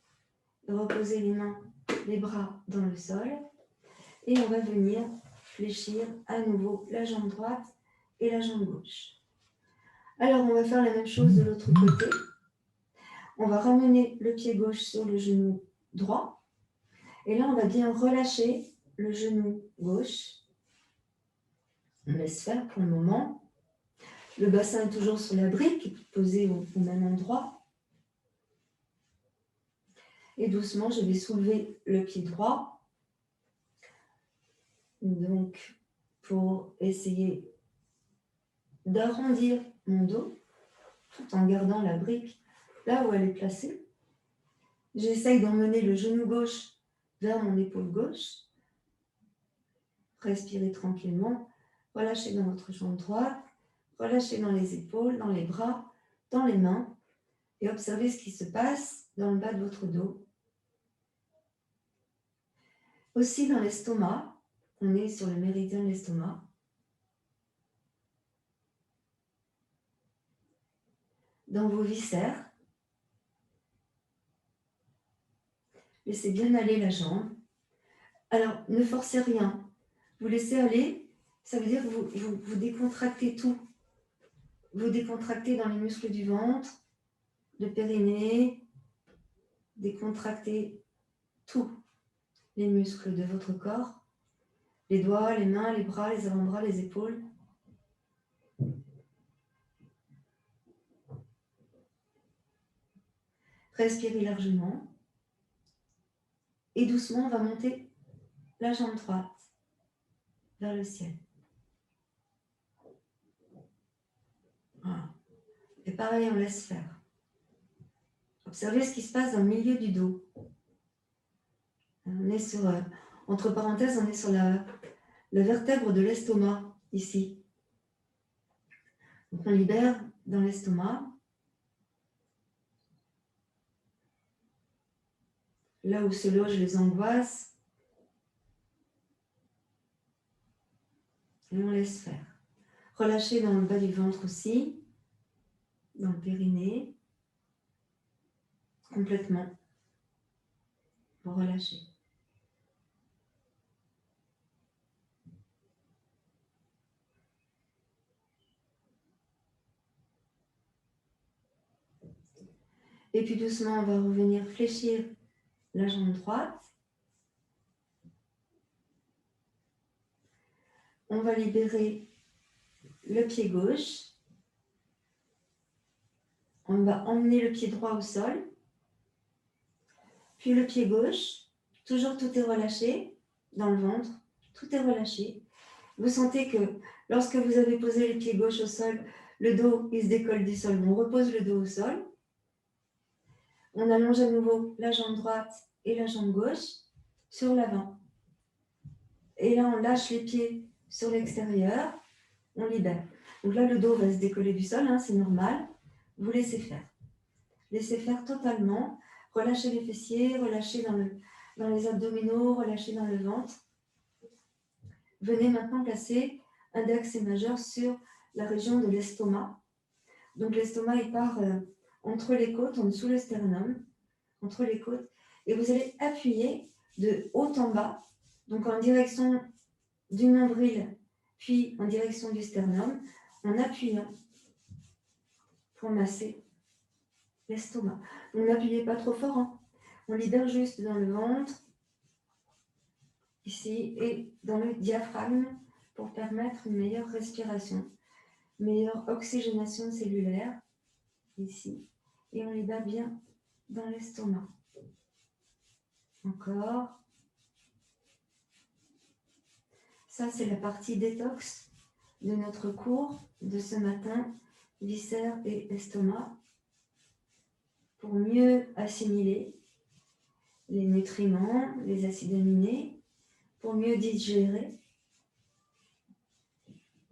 reposer les mains, les bras dans le sol. Et on va venir fléchir à nouveau la jambe droite et la jambe gauche. Alors, on va faire la même chose de l'autre côté. On va ramener le pied gauche sur le genou droit. Et là, on va bien relâcher le genou gauche. On laisse faire pour le moment. Le bassin est toujours sur la brique, posé au même endroit. Et doucement, je vais soulever le pied droit. Donc, pour essayer d'arrondir mon dos, tout en gardant la brique là où elle est placée. J'essaye d'emmener le genou gauche vers mon épaule gauche. Respirez tranquillement. Relâchez dans votre jambe droite. Relâchez dans les épaules, dans les bras, dans les mains. Et observez ce qui se passe dans le bas de votre dos. Aussi dans l'estomac. On est sur le méridien de l'estomac. Dans vos viscères. Laissez bien aller la jambe. Alors, ne forcez rien. Vous laissez aller Ça veut dire que vous décontractez tout. Vous décontractez dans les muscles du ventre, le périnée, décontractez tous les muscles de votre corps, les doigts, les mains, les bras, les avant-bras, les épaules. Respirez largement. Et doucement, on va monter la jambe droite vers le ciel. Voilà. Et pareil, on laisse faire. Observez ce qui se passe dans le milieu du dos. On est sur, entre parenthèses, on est sur la vertèbre de l'estomac, ici. Donc on libère dans l'estomac. Là où se logent les angoisses. Et on laisse faire. Relâchez dans le bas du ventre aussi, dans le périnée. Complètement. Vous relâchez. Et puis doucement, on va revenir fléchir la jambe droite. On va libérer le pied gauche. On va emmener le pied droit au sol. Puis le pied gauche. Toujours tout est relâché dans le ventre. Tout est relâché. Vous sentez que lorsque vous avez posé le pied gauche au sol, le dos, il se décolle du sol. On repose le dos au sol. On allonge à nouveau la jambe droite et la jambe gauche sur l'avant. Et là, on lâche les pieds sur l'extérieur. On libère. Donc là, le dos va se décoller du sol, hein, c'est normal. Vous laissez faire. Laissez faire totalement. Relâchez les fessiers, relâchez dans les abdominaux, relâchez dans le ventre. Venez maintenant placer index et majeur sur la région de l'estomac. Donc l'estomac, il part entre les côtes, en dessous le sternum, entre les côtes. Et vous allez appuyer de haut en bas, donc en direction du nombril, puis en direction du sternum, en appuyant pour masser l'estomac. Donc n'appuyez pas trop fort, hein. On libère juste dans le ventre, ici, et dans le diaphragme pour permettre une meilleure respiration, meilleure oxygénation cellulaire, ici, et on libère bien dans l'estomac. Encore. Ça, c'est la partie détox de notre cours de ce matin, viscères et estomac, pour mieux assimiler les nutriments, les acides aminés, pour mieux digérer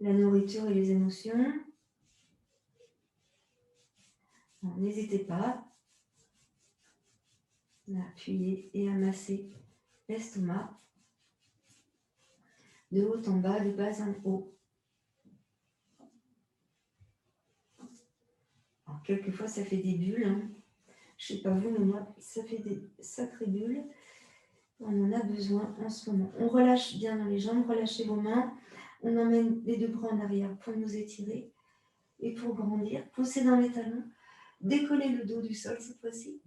la nourriture et les émotions. N'hésitez pas à appuyer et à masser l'estomac de haut en bas, de bas en haut. Alors, quelquefois, ça fait des bulles, hein. Je ne sais pas vous, mais moi, ça fait des sacrées bulles. On en a besoin en ce moment. On relâche bien dans les jambes, relâchez vos mains. On emmène les deux bras en arrière pour nous étirer et pour grandir. Poussez dans les talons. Décollez le dos du sol cette fois-ci.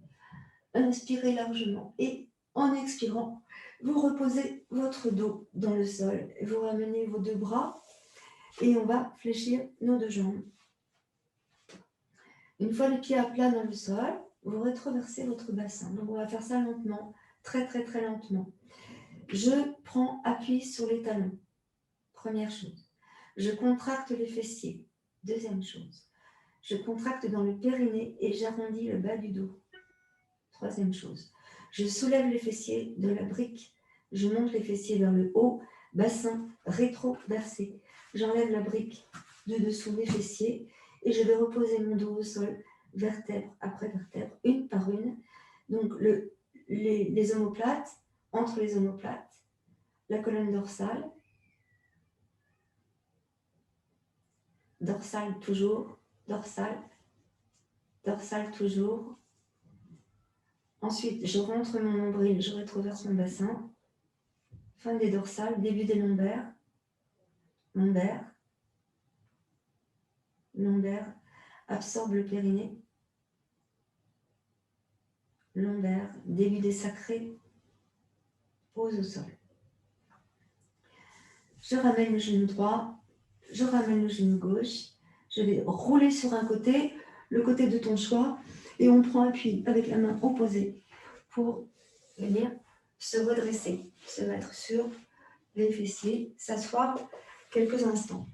Inspirez largement et en expirant, vous reposez votre dos dans le sol. Vous ramenez vos deux bras et on va fléchir nos deux jambes. Une fois les pieds à plat dans le sol, vous rétroversez votre bassin. Donc on va faire ça lentement, très très très lentement. Je prends appui sur les talons. Première chose. Je contracte les fessiers. Deuxième chose. Je contracte dans le périnée et j'arrondis le bas du dos. Troisième chose. Je soulève les fessiers de la brique. Je monte les fessiers vers le haut, bassin rétroversé. J'enlève la brique de dessous les fessiers et je vais reposer mon dos au sol, vertèbre après vertèbre, une par une. Donc les omoplates, entre les omoplates, la colonne dorsale, dorsale toujours, dorsale toujours. Ensuite, je rentre mon nombril, je rétroverse mon bassin. Fin des dorsales, début des lombaires. lombaire. Lombaire absorbe le périnée. Lombaire, début des sacrés, pose au sol. Je ramène le genou droit, je ramène le genou gauche. Je vais rouler sur un côté, le côté de ton choix, et on prend appui avec la main opposée pour venir se redresser, se mettre sur les fessiers, s'asseoir quelques instants.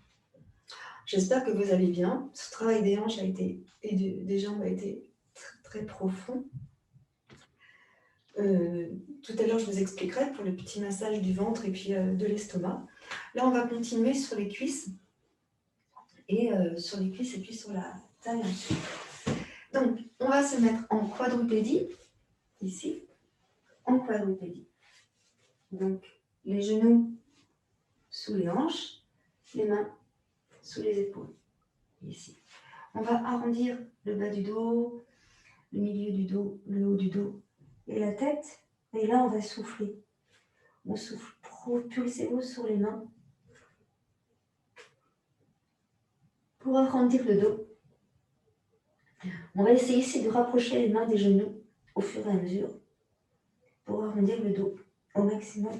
J'espère que vous allez bien. Ce travail des hanches et des jambes a été très, très profond. Tout à l'heure, je vous expliquerai pour le petit massage du ventre et puis de l'estomac. Là, on va continuer sur les cuisses et puis sur la taille. Donc, on va se mettre en quadrupédie, ici, en quadrupédie. Donc, les genoux sous les hanches, les mains sous les épaules, ici. On va arrondir le bas du dos, le milieu du dos, le haut du dos et la tête. Et là, on va souffler. On souffle. Propulsez-vous sur les mains pour arrondir le dos. On va essayer ici de rapprocher les mains des genoux au fur et à mesure pour arrondir le dos au maximum.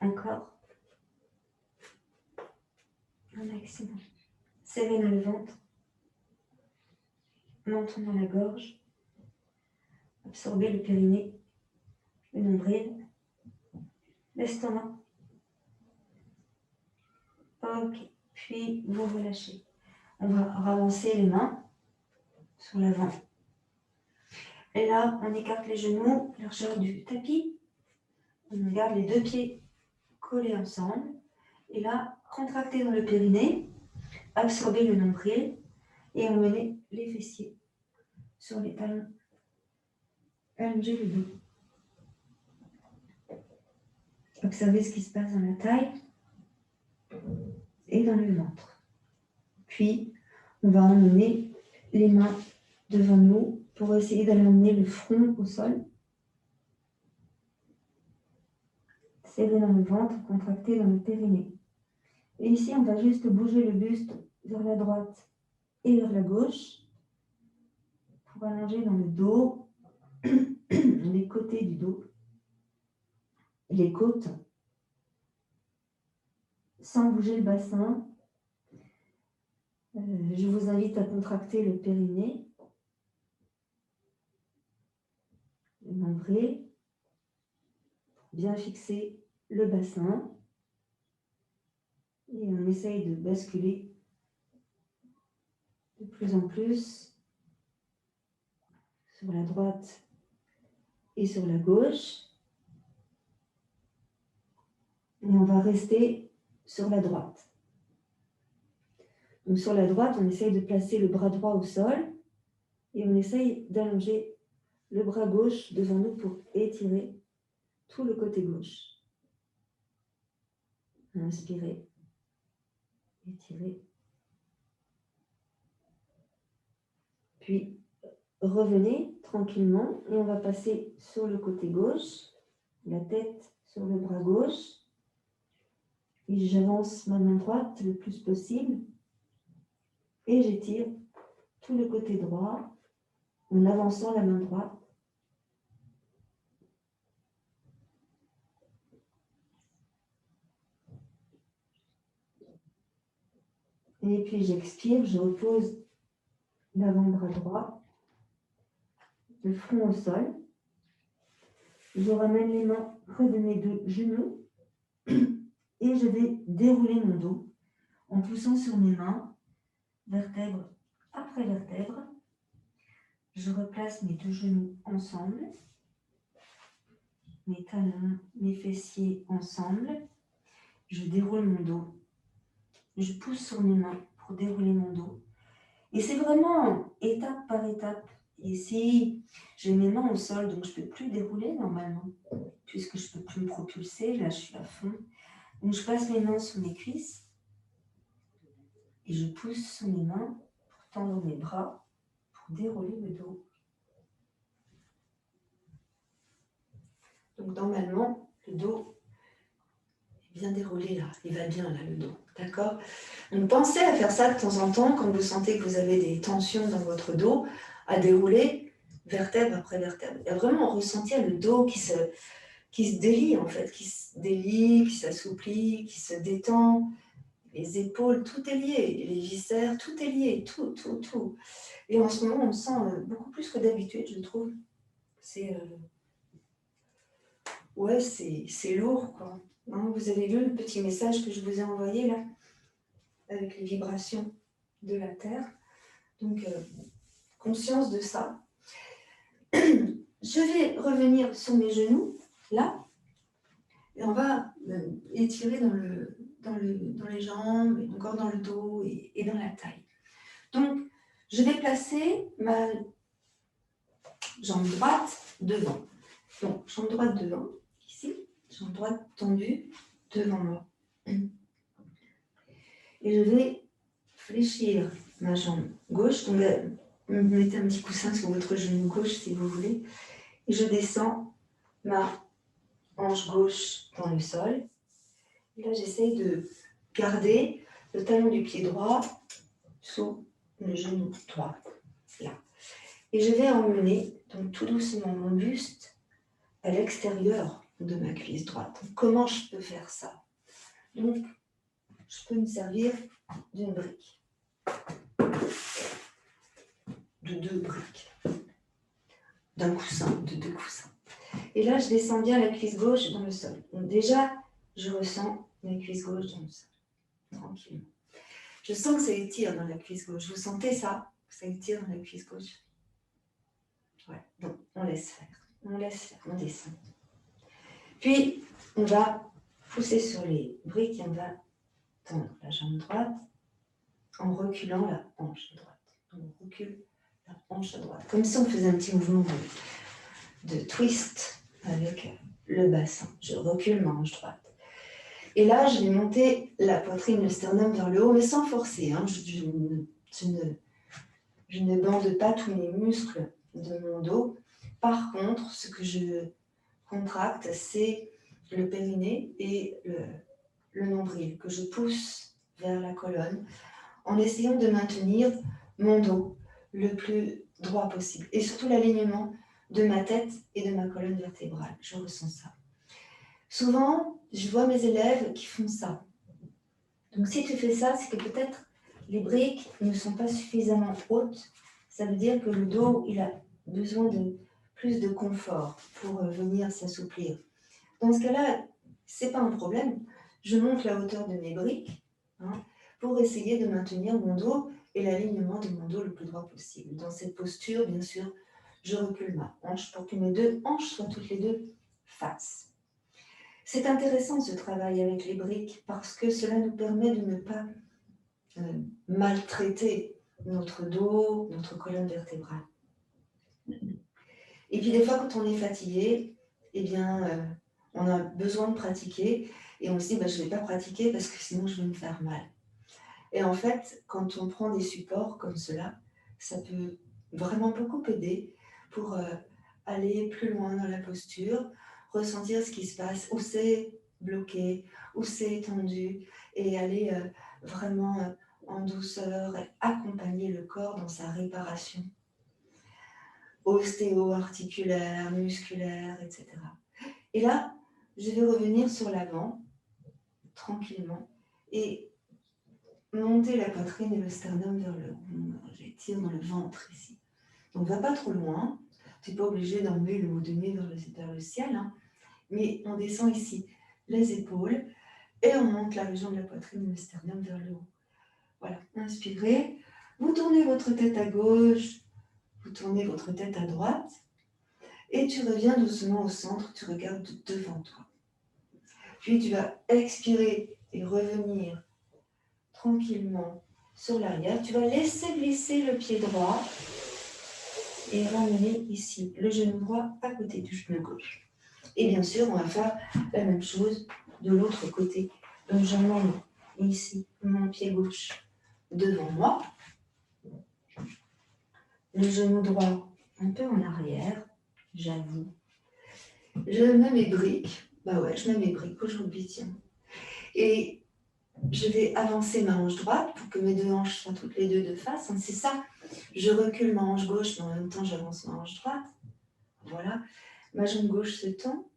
Encore. Au maximum. Serrez dans le ventre. Menton dans la gorge. Absorbez le périnée, le nombril, l'estomac. Ok. Puis vous relâchez. On va ravancer les mains sur l'avant. Et là, on écarte les genoux, largeur du tapis. On garde les deux pieds collés ensemble. Et là, contractez dans le périnée, absorbez le nombril et emmenez les fessiers sur les talons. Allongez le dos. Observez ce qui se passe dans la taille et dans le ventre. Puis, on va emmener les mains devant nous pour essayer d'aller emmener le front au sol. Serrez dans le ventre, contractez dans le périnée. Et ici, on va juste bouger le buste vers la droite et vers la gauche pour allonger dans le dos, les côtés du dos, les côtes, sans bouger le bassin. Je vous invite à contracter le périnée, le nombril, bien fixer le bassin. Et on essaye de basculer de plus en plus sur la droite et sur la gauche. Et on va rester sur la droite. Donc sur la droite, on essaye de placer le bras droit au sol et on essaye d'allonger le bras gauche devant nous pour étirer tout le côté gauche. Inspirez, étirez. Puis revenez tranquillement et on va passer sur le côté gauche, la tête sur le bras gauche. Et j'avance ma main droite le plus possible et j'étire tout le côté droit en avançant la main droite. Et puis j'expire, je repose l'avant-bras droit, le front au sol. Je ramène les mains près de mes deux genoux et je vais dérouler mon dos en poussant sur mes mains, vertèbre après vertèbre. Je replace mes deux genoux ensemble, mes talons, mes fessiers ensemble. Je déroule mon dos. Je pousse sur mes mains pour dérouler mon dos. Et c'est vraiment étape par étape. Ici, j'ai mes mains au sol, donc je ne peux plus dérouler normalement, puisque je ne peux plus me propulser. Là, je suis à fond. Donc, je passe mes mains sous mes cuisses et je pousse sur mes mains pour tendre mes bras, pour dérouler le dos. Donc, normalement, le dos est bien déroulé là, il va bien là le dos, d'accord? Donc pensez à faire ça de temps en temps quand vous sentez que vous avez des tensions dans votre dos, à dérouler vertèbre après vertèbre. Et à vraiment ressentir le dos qui se délie en fait, qui se délie, qui s'assouplit, qui se détend. Les épaules, tout est lié, les viscères, tout est lié, tout, tout, tout. Et en ce moment, on le sent beaucoup plus que d'habitude, je trouve. C'est ouais, c'est lourd, quoi. Hein, vous avez vu le petit message que je vous ai envoyé là, avec les vibrations de la Terre. Donc, conscience de ça. Je vais revenir sur mes genoux, là, et on va étirer dans les jambes, et encore dans le dos et dans la taille. Donc, je vais placer ma jambe droite devant. Donc, jambe droite devant, ici, jambe droite tendue devant moi. Et je vais fléchir ma jambe gauche. Donc, mettez un petit coussin sur votre genou gauche si vous voulez. Et je descends ma hanche gauche dans le sol. Et là, j'essaye de garder le talon du pied droit sous le genou droit. Là. Et je vais emmener donc, tout doucement mon buste à l'extérieur de ma cuisse droite. Donc, comment je peux faire ça? Donc, je peux me servir d'une brique. De 2 briques. D'un coussin, de 2 coussins. Et là, je descends bien la cuisse gauche dans le sol. Donc déjà, je ressens ma cuisse gauche dans le sol. Tranquillement. Je sens que ça étire dans la cuisse gauche. Vous sentez ça? Ça étire dans la cuisse gauche? Ouais. Donc, on laisse faire. On laisse faire. On descend. Puis, on va pousser sur les briques et on va tendre la jambe droite en reculant la hanche droite. On recule la hanche à droite. Comme si on faisait un petit mouvement de twist avec le bassin. Je recule ma hanche droite. Et là, je vais monter la poitrine, le sternum vers le haut, mais sans forcer. Hein. Je ne bande pas tous les muscles de mon dos. Par contre, ce que je contracte, c'est le périnée et le nombril, que je pousse vers la colonne en essayant de maintenir mon dos le plus droit possible. Et surtout l'alignement de ma tête et de ma colonne vertébrale. Je ressens ça. Souvent, je vois mes élèves qui font ça. Donc si tu fais ça, c'est que peut-être les briques ne sont pas suffisamment hautes. Ça veut dire que le dos, il a besoin de plus de confort pour venir s'assouplir. Dans ce cas-là, c'est pas un problème. Je monte la hauteur de mes briques pour essayer de maintenir mon dos et l'alignement de mon dos le plus droit possible. Dans cette posture, bien sûr, je recule ma hanche pour que mes 2 hanches soient toutes les 2 face. C'est intéressant ce travail avec les briques parce que cela nous permet de ne pas maltraiter notre dos, notre colonne vertébrale. Et puis des fois, quand on est fatigué, eh bien, on a besoin de pratiquer et on se dit, je ne vais pas pratiquer parce que sinon je vais me faire mal. Et en fait, quand on prend des supports comme cela, ça peut vraiment beaucoup aider pour aller plus loin dans la posture, ressentir ce qui se passe, où c'est bloqué, où c'est tendu, et aller vraiment en douceur et accompagner le corps dans sa réparation ostéo-articulaire, musculaire, etc. Et là, je vais revenir sur l'avant, tranquillement, et monter la poitrine et le sternum vers le haut. J'étire dans le ventre ici. Donc, va pas trop loin. Tu n'es pas obligé d'emmener le haut de nez vers le ciel, hein. Mais on descend ici les épaules et on monte la région de la poitrine et le sternum vers le haut. Voilà, inspirez. Vous tournez votre tête à gauche, vous tournez votre tête à droite et tu reviens doucement au centre, tu regardes devant toi. Puis tu vas expirer et revenir tranquillement sur l'arrière. Tu vas laisser glisser le pied droit et ramener ici le genou droit à côté du genou gauche. Et bien sûr, on va faire la même chose de l'autre côté. Donc j'emmène ici mon pied gauche devant moi, le genou droit un peu en arrière, j'avoue. Je mets mes briques, je mets mes briques aujourd'hui, tiens. Et je vais avancer ma hanche droite pour que mes deux hanches soient toutes les deux de face. Hein, c'est ça. Je recule ma hanche gauche, mais en même temps, j'avance ma hanche droite. Voilà. Ma jambe gauche se tend.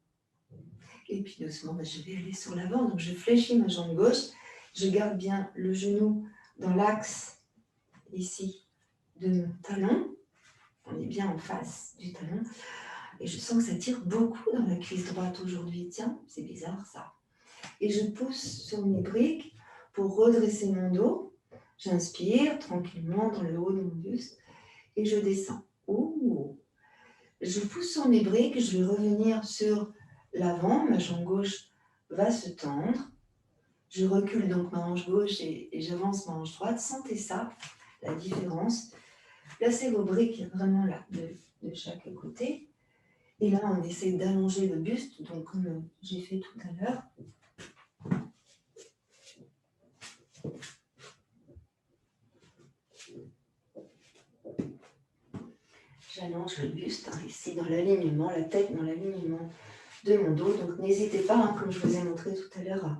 Et puis doucement, je vais aller sur l'avant. Donc, je fléchis ma jambe gauche. Je garde bien le genou dans l'axe, ici, de mon talon. On est bien en face du talon. Et je sens que ça tire beaucoup dans la cuisse droite aujourd'hui. Tiens, c'est bizarre ça. Et je pousse sur mes briques pour redresser mon dos. J'inspire tranquillement dans le haut de mon buste et je descends. Ouh. Je pousse sur mes briques, je vais revenir sur l'avant. Ma jambe gauche va se tendre. Je recule donc ma hanche gauche et j'avance ma hanche droite. Sentez ça, la différence. Placez vos briques vraiment là, de chaque côté. Et là, on essaie d'allonger le buste, donc comme j'ai fait tout à l'heure. J'allonge le buste, hein, ici dans l'alignement, la tête dans l'alignement de mon dos. Donc n'hésitez pas, hein, comme je vous ai montré tout à l'heure,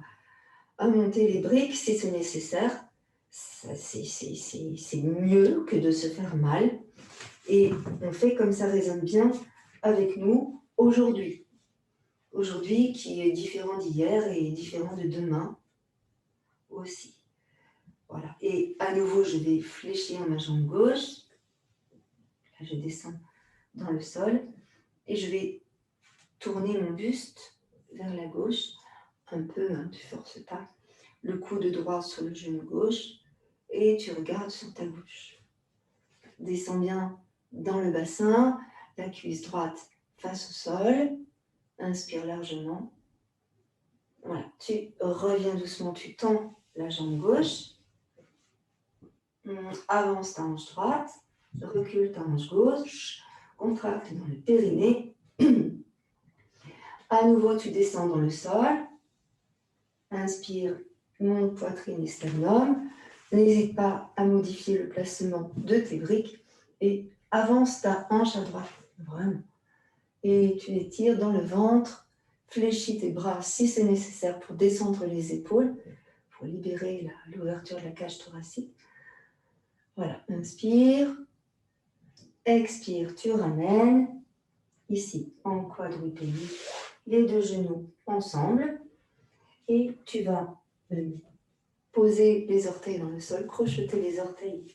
à monter les briques si c'est nécessaire. C'est mieux que de se faire mal. Et on fait comme ça résonne bien avec nous aujourd'hui. Aujourd'hui qui est différent d'hier et différent de demain aussi. Voilà. Et à nouveau, je vais fléchir ma jambe gauche. Là, je descends dans le sol et je vais tourner mon buste vers la gauche. Un peu, hein, tu forces pas. Le coude droit sur le genou gauche et tu regardes sur ta gauche. Descends bien dans le bassin, la cuisse droite face au sol. Inspire largement. Voilà, tu reviens doucement, tu tends la jambe gauche. Avance ta hanche droite, recule ta hanche gauche, contracte dans le périnée. À nouveau, tu descends dans le sol. Inspire, monte poitrine et sternum. N'hésite pas à modifier le placement de tes briques et avance ta hanche à droite. Vraiment. Et tu étires dans le ventre. Fléchis tes bras si c'est nécessaire pour descendre les épaules, pour libérer l'ouverture de la cage thoracique. Voilà, inspire. Expire, tu ramènes. Ici, en quadrupédie, les deux genoux ensemble. Et tu vas poser les orteils dans le sol, crocheter les orteils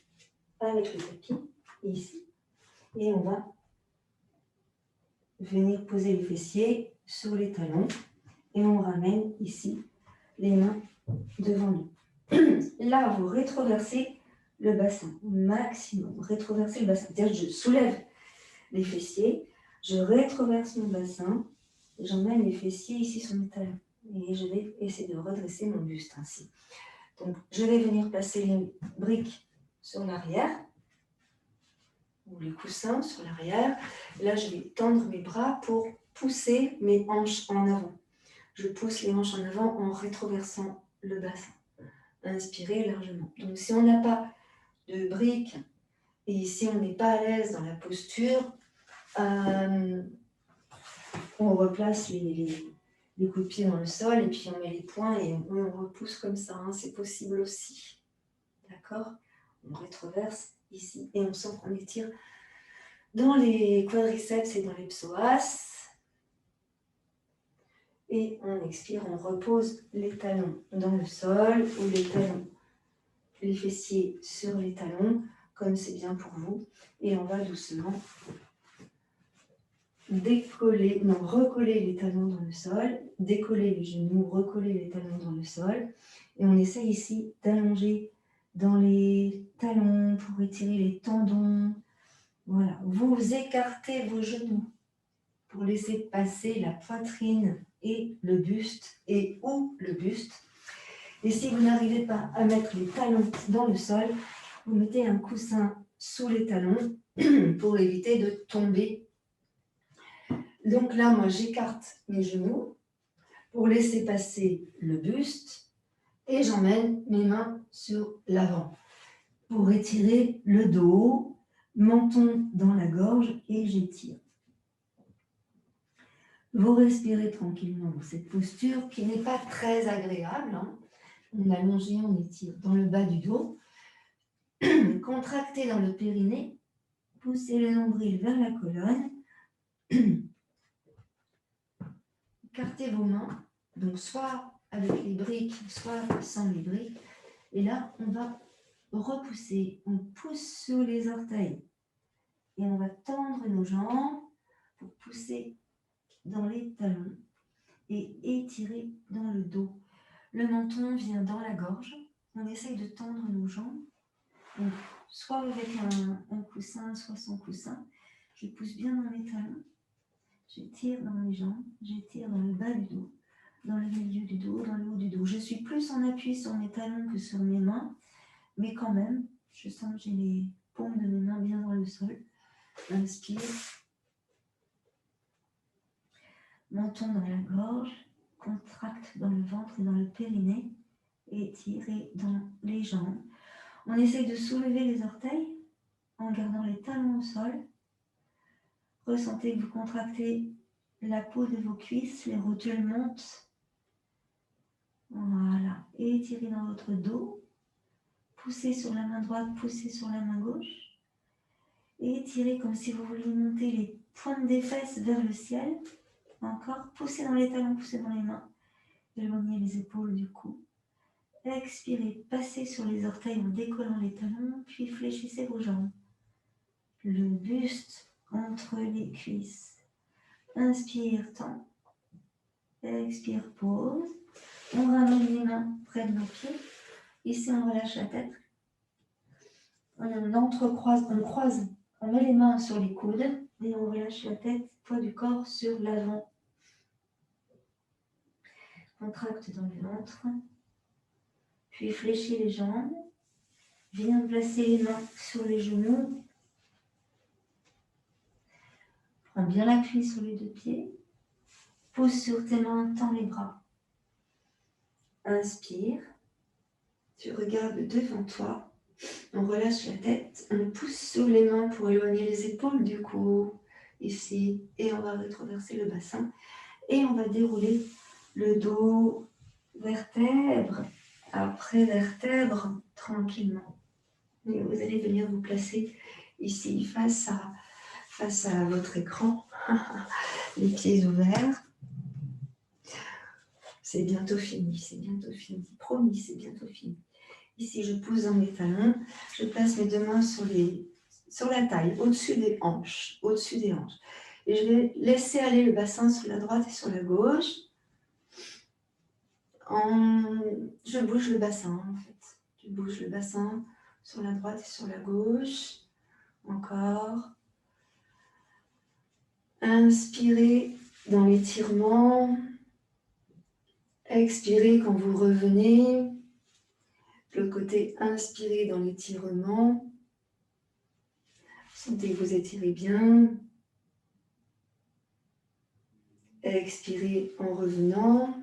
avec le tapis, ici. Et on va venir poser les fessiers sur les talons. Et on ramène ici les mains devant nous. Là, vous rétroversez le bassin au maximum. Rétroversez le bassin. C'est-à-dire que je soulève les fessiers, je rétroverse mon bassin, et j'emmène les fessiers ici sur mes talons. Et je vais essayer de redresser mon buste ainsi. Donc, je vais venir placer les briques sur l'arrière, ou les coussins sur l'arrière. Là, je vais tendre mes bras pour pousser mes hanches en avant. Je pousse les hanches en avant en rétroversant le bassin. Inspirez largement. Donc, si on n'a pas de briques et si on n'est pas à l'aise dans la posture, on replace les coups de pied dans le sol et puis on met les poings et on repousse comme ça. Hein, c'est possible aussi. D'accord? On rétroverse ici et on sent qu'on étire dans les quadriceps et dans les psoas. Et on expire, on repose les talons dans le sol ou les talons, les fessiers sur les talons, comme c'est bien pour vous. Et on va doucement recoller les talons dans le sol, décoller les genoux, recoller les talons dans le sol. Et on essaye ici d'allonger dans les talons pour étirer les tendons. Voilà, vous écartez vos genoux pour laisser passer la poitrine et le buste, et ou le buste. Et si vous n'arrivez pas à mettre les talons dans le sol, vous mettez un coussin sous les talons pour éviter de tomber. Donc là, moi, j'écarte mes genoux pour laisser passer le buste et j'emmène mes mains sur l'avant pour étirer le dos, menton dans la gorge et j'étire. Vous respirez tranquillement dans cette posture qui n'est pas très agréable. Hein. On allonge, on étire dans le bas du dos. Contractez dans le périnée. Poussez le nombril vers la colonne. Écartez vos mains, donc soit avec les briques, soit sans les briques. Et là, on va repousser. On pousse sur les orteils. Et on va tendre nos jambes pour pousser dans les talons et étirer dans le dos. Le menton vient dans la gorge. On essaye de tendre nos jambes. Donc, soit avec un coussin, soit sans coussin. Je pousse bien dans les talons. J'étire dans les jambes. J'étire dans le bas du dos, dans le milieu du dos, dans le haut du dos. Je suis plus en appui sur mes talons que sur mes mains. Mais quand même, je sens que j'ai les paumes de mes mains bien dans le sol. Inspire. Menton dans la gorge. Contracte dans le ventre et dans le périnée. Étirez dans les jambes. On essaye de soulever les orteils en gardant les talons au sol. Ressentez que vous contractez la peau de vos cuisses, les rotules montent. Voilà. Et étirez dans votre dos. Poussez sur la main droite, poussez sur la main gauche. Et étirez comme si vous vouliez monter les pointes des fesses vers le ciel. Encore. Poussez dans les talons, poussez dans les mains. Éloignez les épaules du cou. Expirez, passez sur les orteils en décollant les talons, puis fléchissez vos jambes. Le buste entre les cuisses. Inspire, tend. Expire, pause. On ramène les mains près de nos pieds. Ici, on relâche la tête. On croise, on met les mains sur les coudes et on relâche la tête, poids du corps sur l'avant. Contracte dans le ventre. Puis fléchis les jambes. Viens placer les mains sur les genoux. Prends bien l'appui sur les deux pieds. Pose sur tes mains, tends les bras. Inspire. Tu regardes devant toi. On relâche la tête. On pousse sur les mains pour éloigner les épaules du cou. Ici. Et on va rétroverser le bassin. Et on va dérouler le dos vertèbre après vertèbre tranquillement. Et vous allez venir vous placer ici face à votre écran. Les pieds ouverts. C'est bientôt fini, c'est bientôt fini. Promis, c'est bientôt fini. Ici, je pousse dans mes talons. Je place mes deux mains sur la taille, au-dessus des hanches. Au-dessus des hanches. Et je vais laisser aller le bassin sur la droite et sur la gauche. Je bouge le bassin, en fait. Je bouge le bassin sur la droite et sur la gauche. Encore. Inspirez dans l'étirement. Expirez quand vous revenez. Le côté inspirez dans l'étirement. Sentez que vous étirez bien. Expirez en revenant.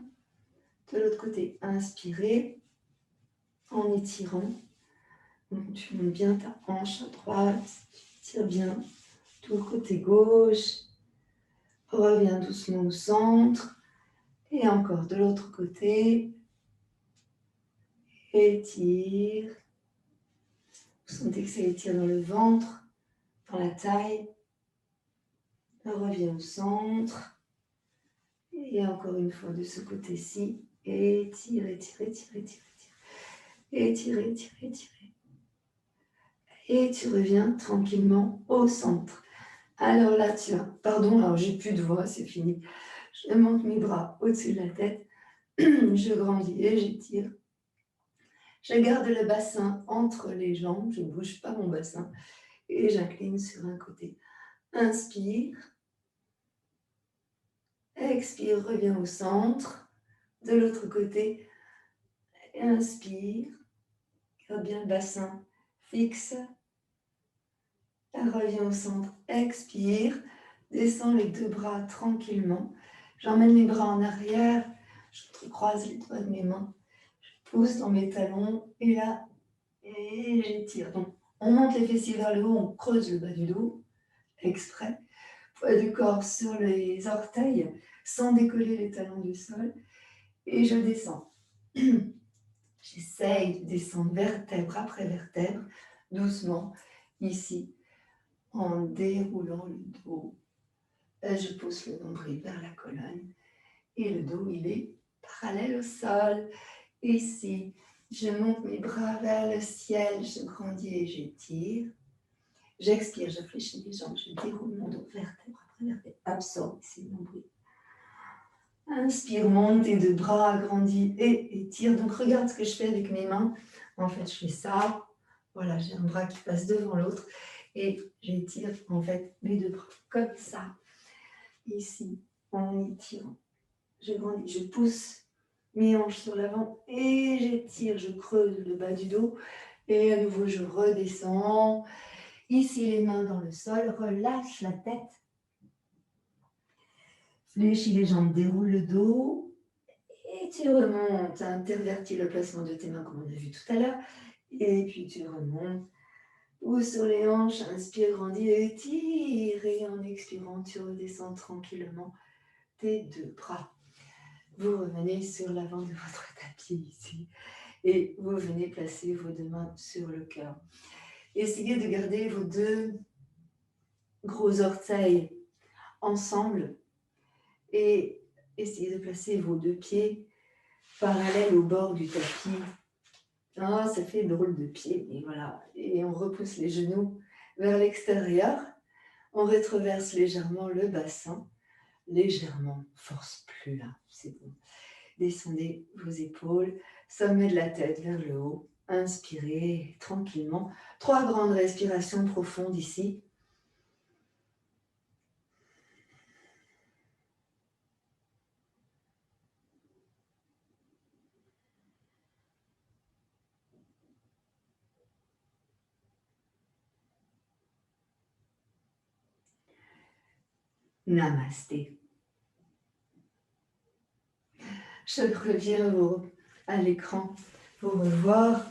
De l'autre côté, inspirez en étirant. Donc, tu montes bien ta hanche à droite. Tu tires bien tout le côté gauche. Reviens doucement au centre. Et encore de l'autre côté. Étire. Vous sentez que ça étire dans le ventre, dans la taille. Reviens au centre. Et encore une fois de ce côté-ci. Étire, étire, étire, étire, étire. Étire, étire, étire. Et tu reviens tranquillement au centre. Alors là, tiens, pardon, alors j'ai plus de voix, c'est fini. Je monte mes bras au-dessus de la tête. Je grandis et j'étire. Je garde le bassin entre les jambes. Je ne bouge pas mon bassin. Et j'incline sur un côté. Inspire. Expire, reviens au centre. De l'autre côté. Inspire. Garde bien le bassin fixe. Reviens au centre. Expire. Descends les deux bras tranquillement. J'emmène mes bras en arrière. Je croise les doigts de mes mains. Je pousse dans mes talons. Et là, et j'étire. Donc, on monte les fessiers vers le haut. On creuse le bas du dos. Exprès. poids du corps sur les orteils, sans décoller les talons du sol. Et je descends. J'essaye de descendre vertèbre après vertèbre, doucement, ici, en déroulant le dos. Je pousse le nombril vers la colonne et le dos, il est parallèle au sol. Ici, je monte mes bras vers le ciel, je grandis et j'étire. J'expire, je fléchis les jambes, je déroule mon dos vertèbre après vertèbre. Absorbe ici le nombril. Inspire, monte tes deux bras, agrandis et étire. Donc regarde ce que je fais avec mes mains. En fait, je fais ça. Voilà, j'ai un bras qui passe devant l'autre et j'étire en fait mes deux bras comme ça. Ici, en étirant, je grandis, je pousse mes hanches sur l'avant et j'étire, je creuse le bas du dos et à nouveau je redescends. Ici, les mains dans le sol, relâche la tête. Fléchis les jambes, déroule le dos. Et tu remontes, intervertis le placement de tes mains comme on a vu tout à l'heure. Et puis tu remontes. Ou sur les hanches, inspire, grandis, étire. Et en expirant, tu redescends tranquillement tes deux bras. Vous revenez sur l'avant de votre tapis ici. Et vous venez placer vos deux mains sur le cœur. Essayez de garder vos deux gros orteils ensemble. Et essayez de placer vos deux pieds parallèles au bord du tapis. Ah, ça fait drôle de pied, et voilà. Et on repousse les genoux vers l'extérieur. On rétroverse légèrement le bassin. Légèrement, force plus là, c'est bon. Descendez vos épaules, sommet de la tête vers le haut. Inspirez tranquillement. 3 grandes respirations profondes ici. Namasté. Je reviens à l'écran pour revoir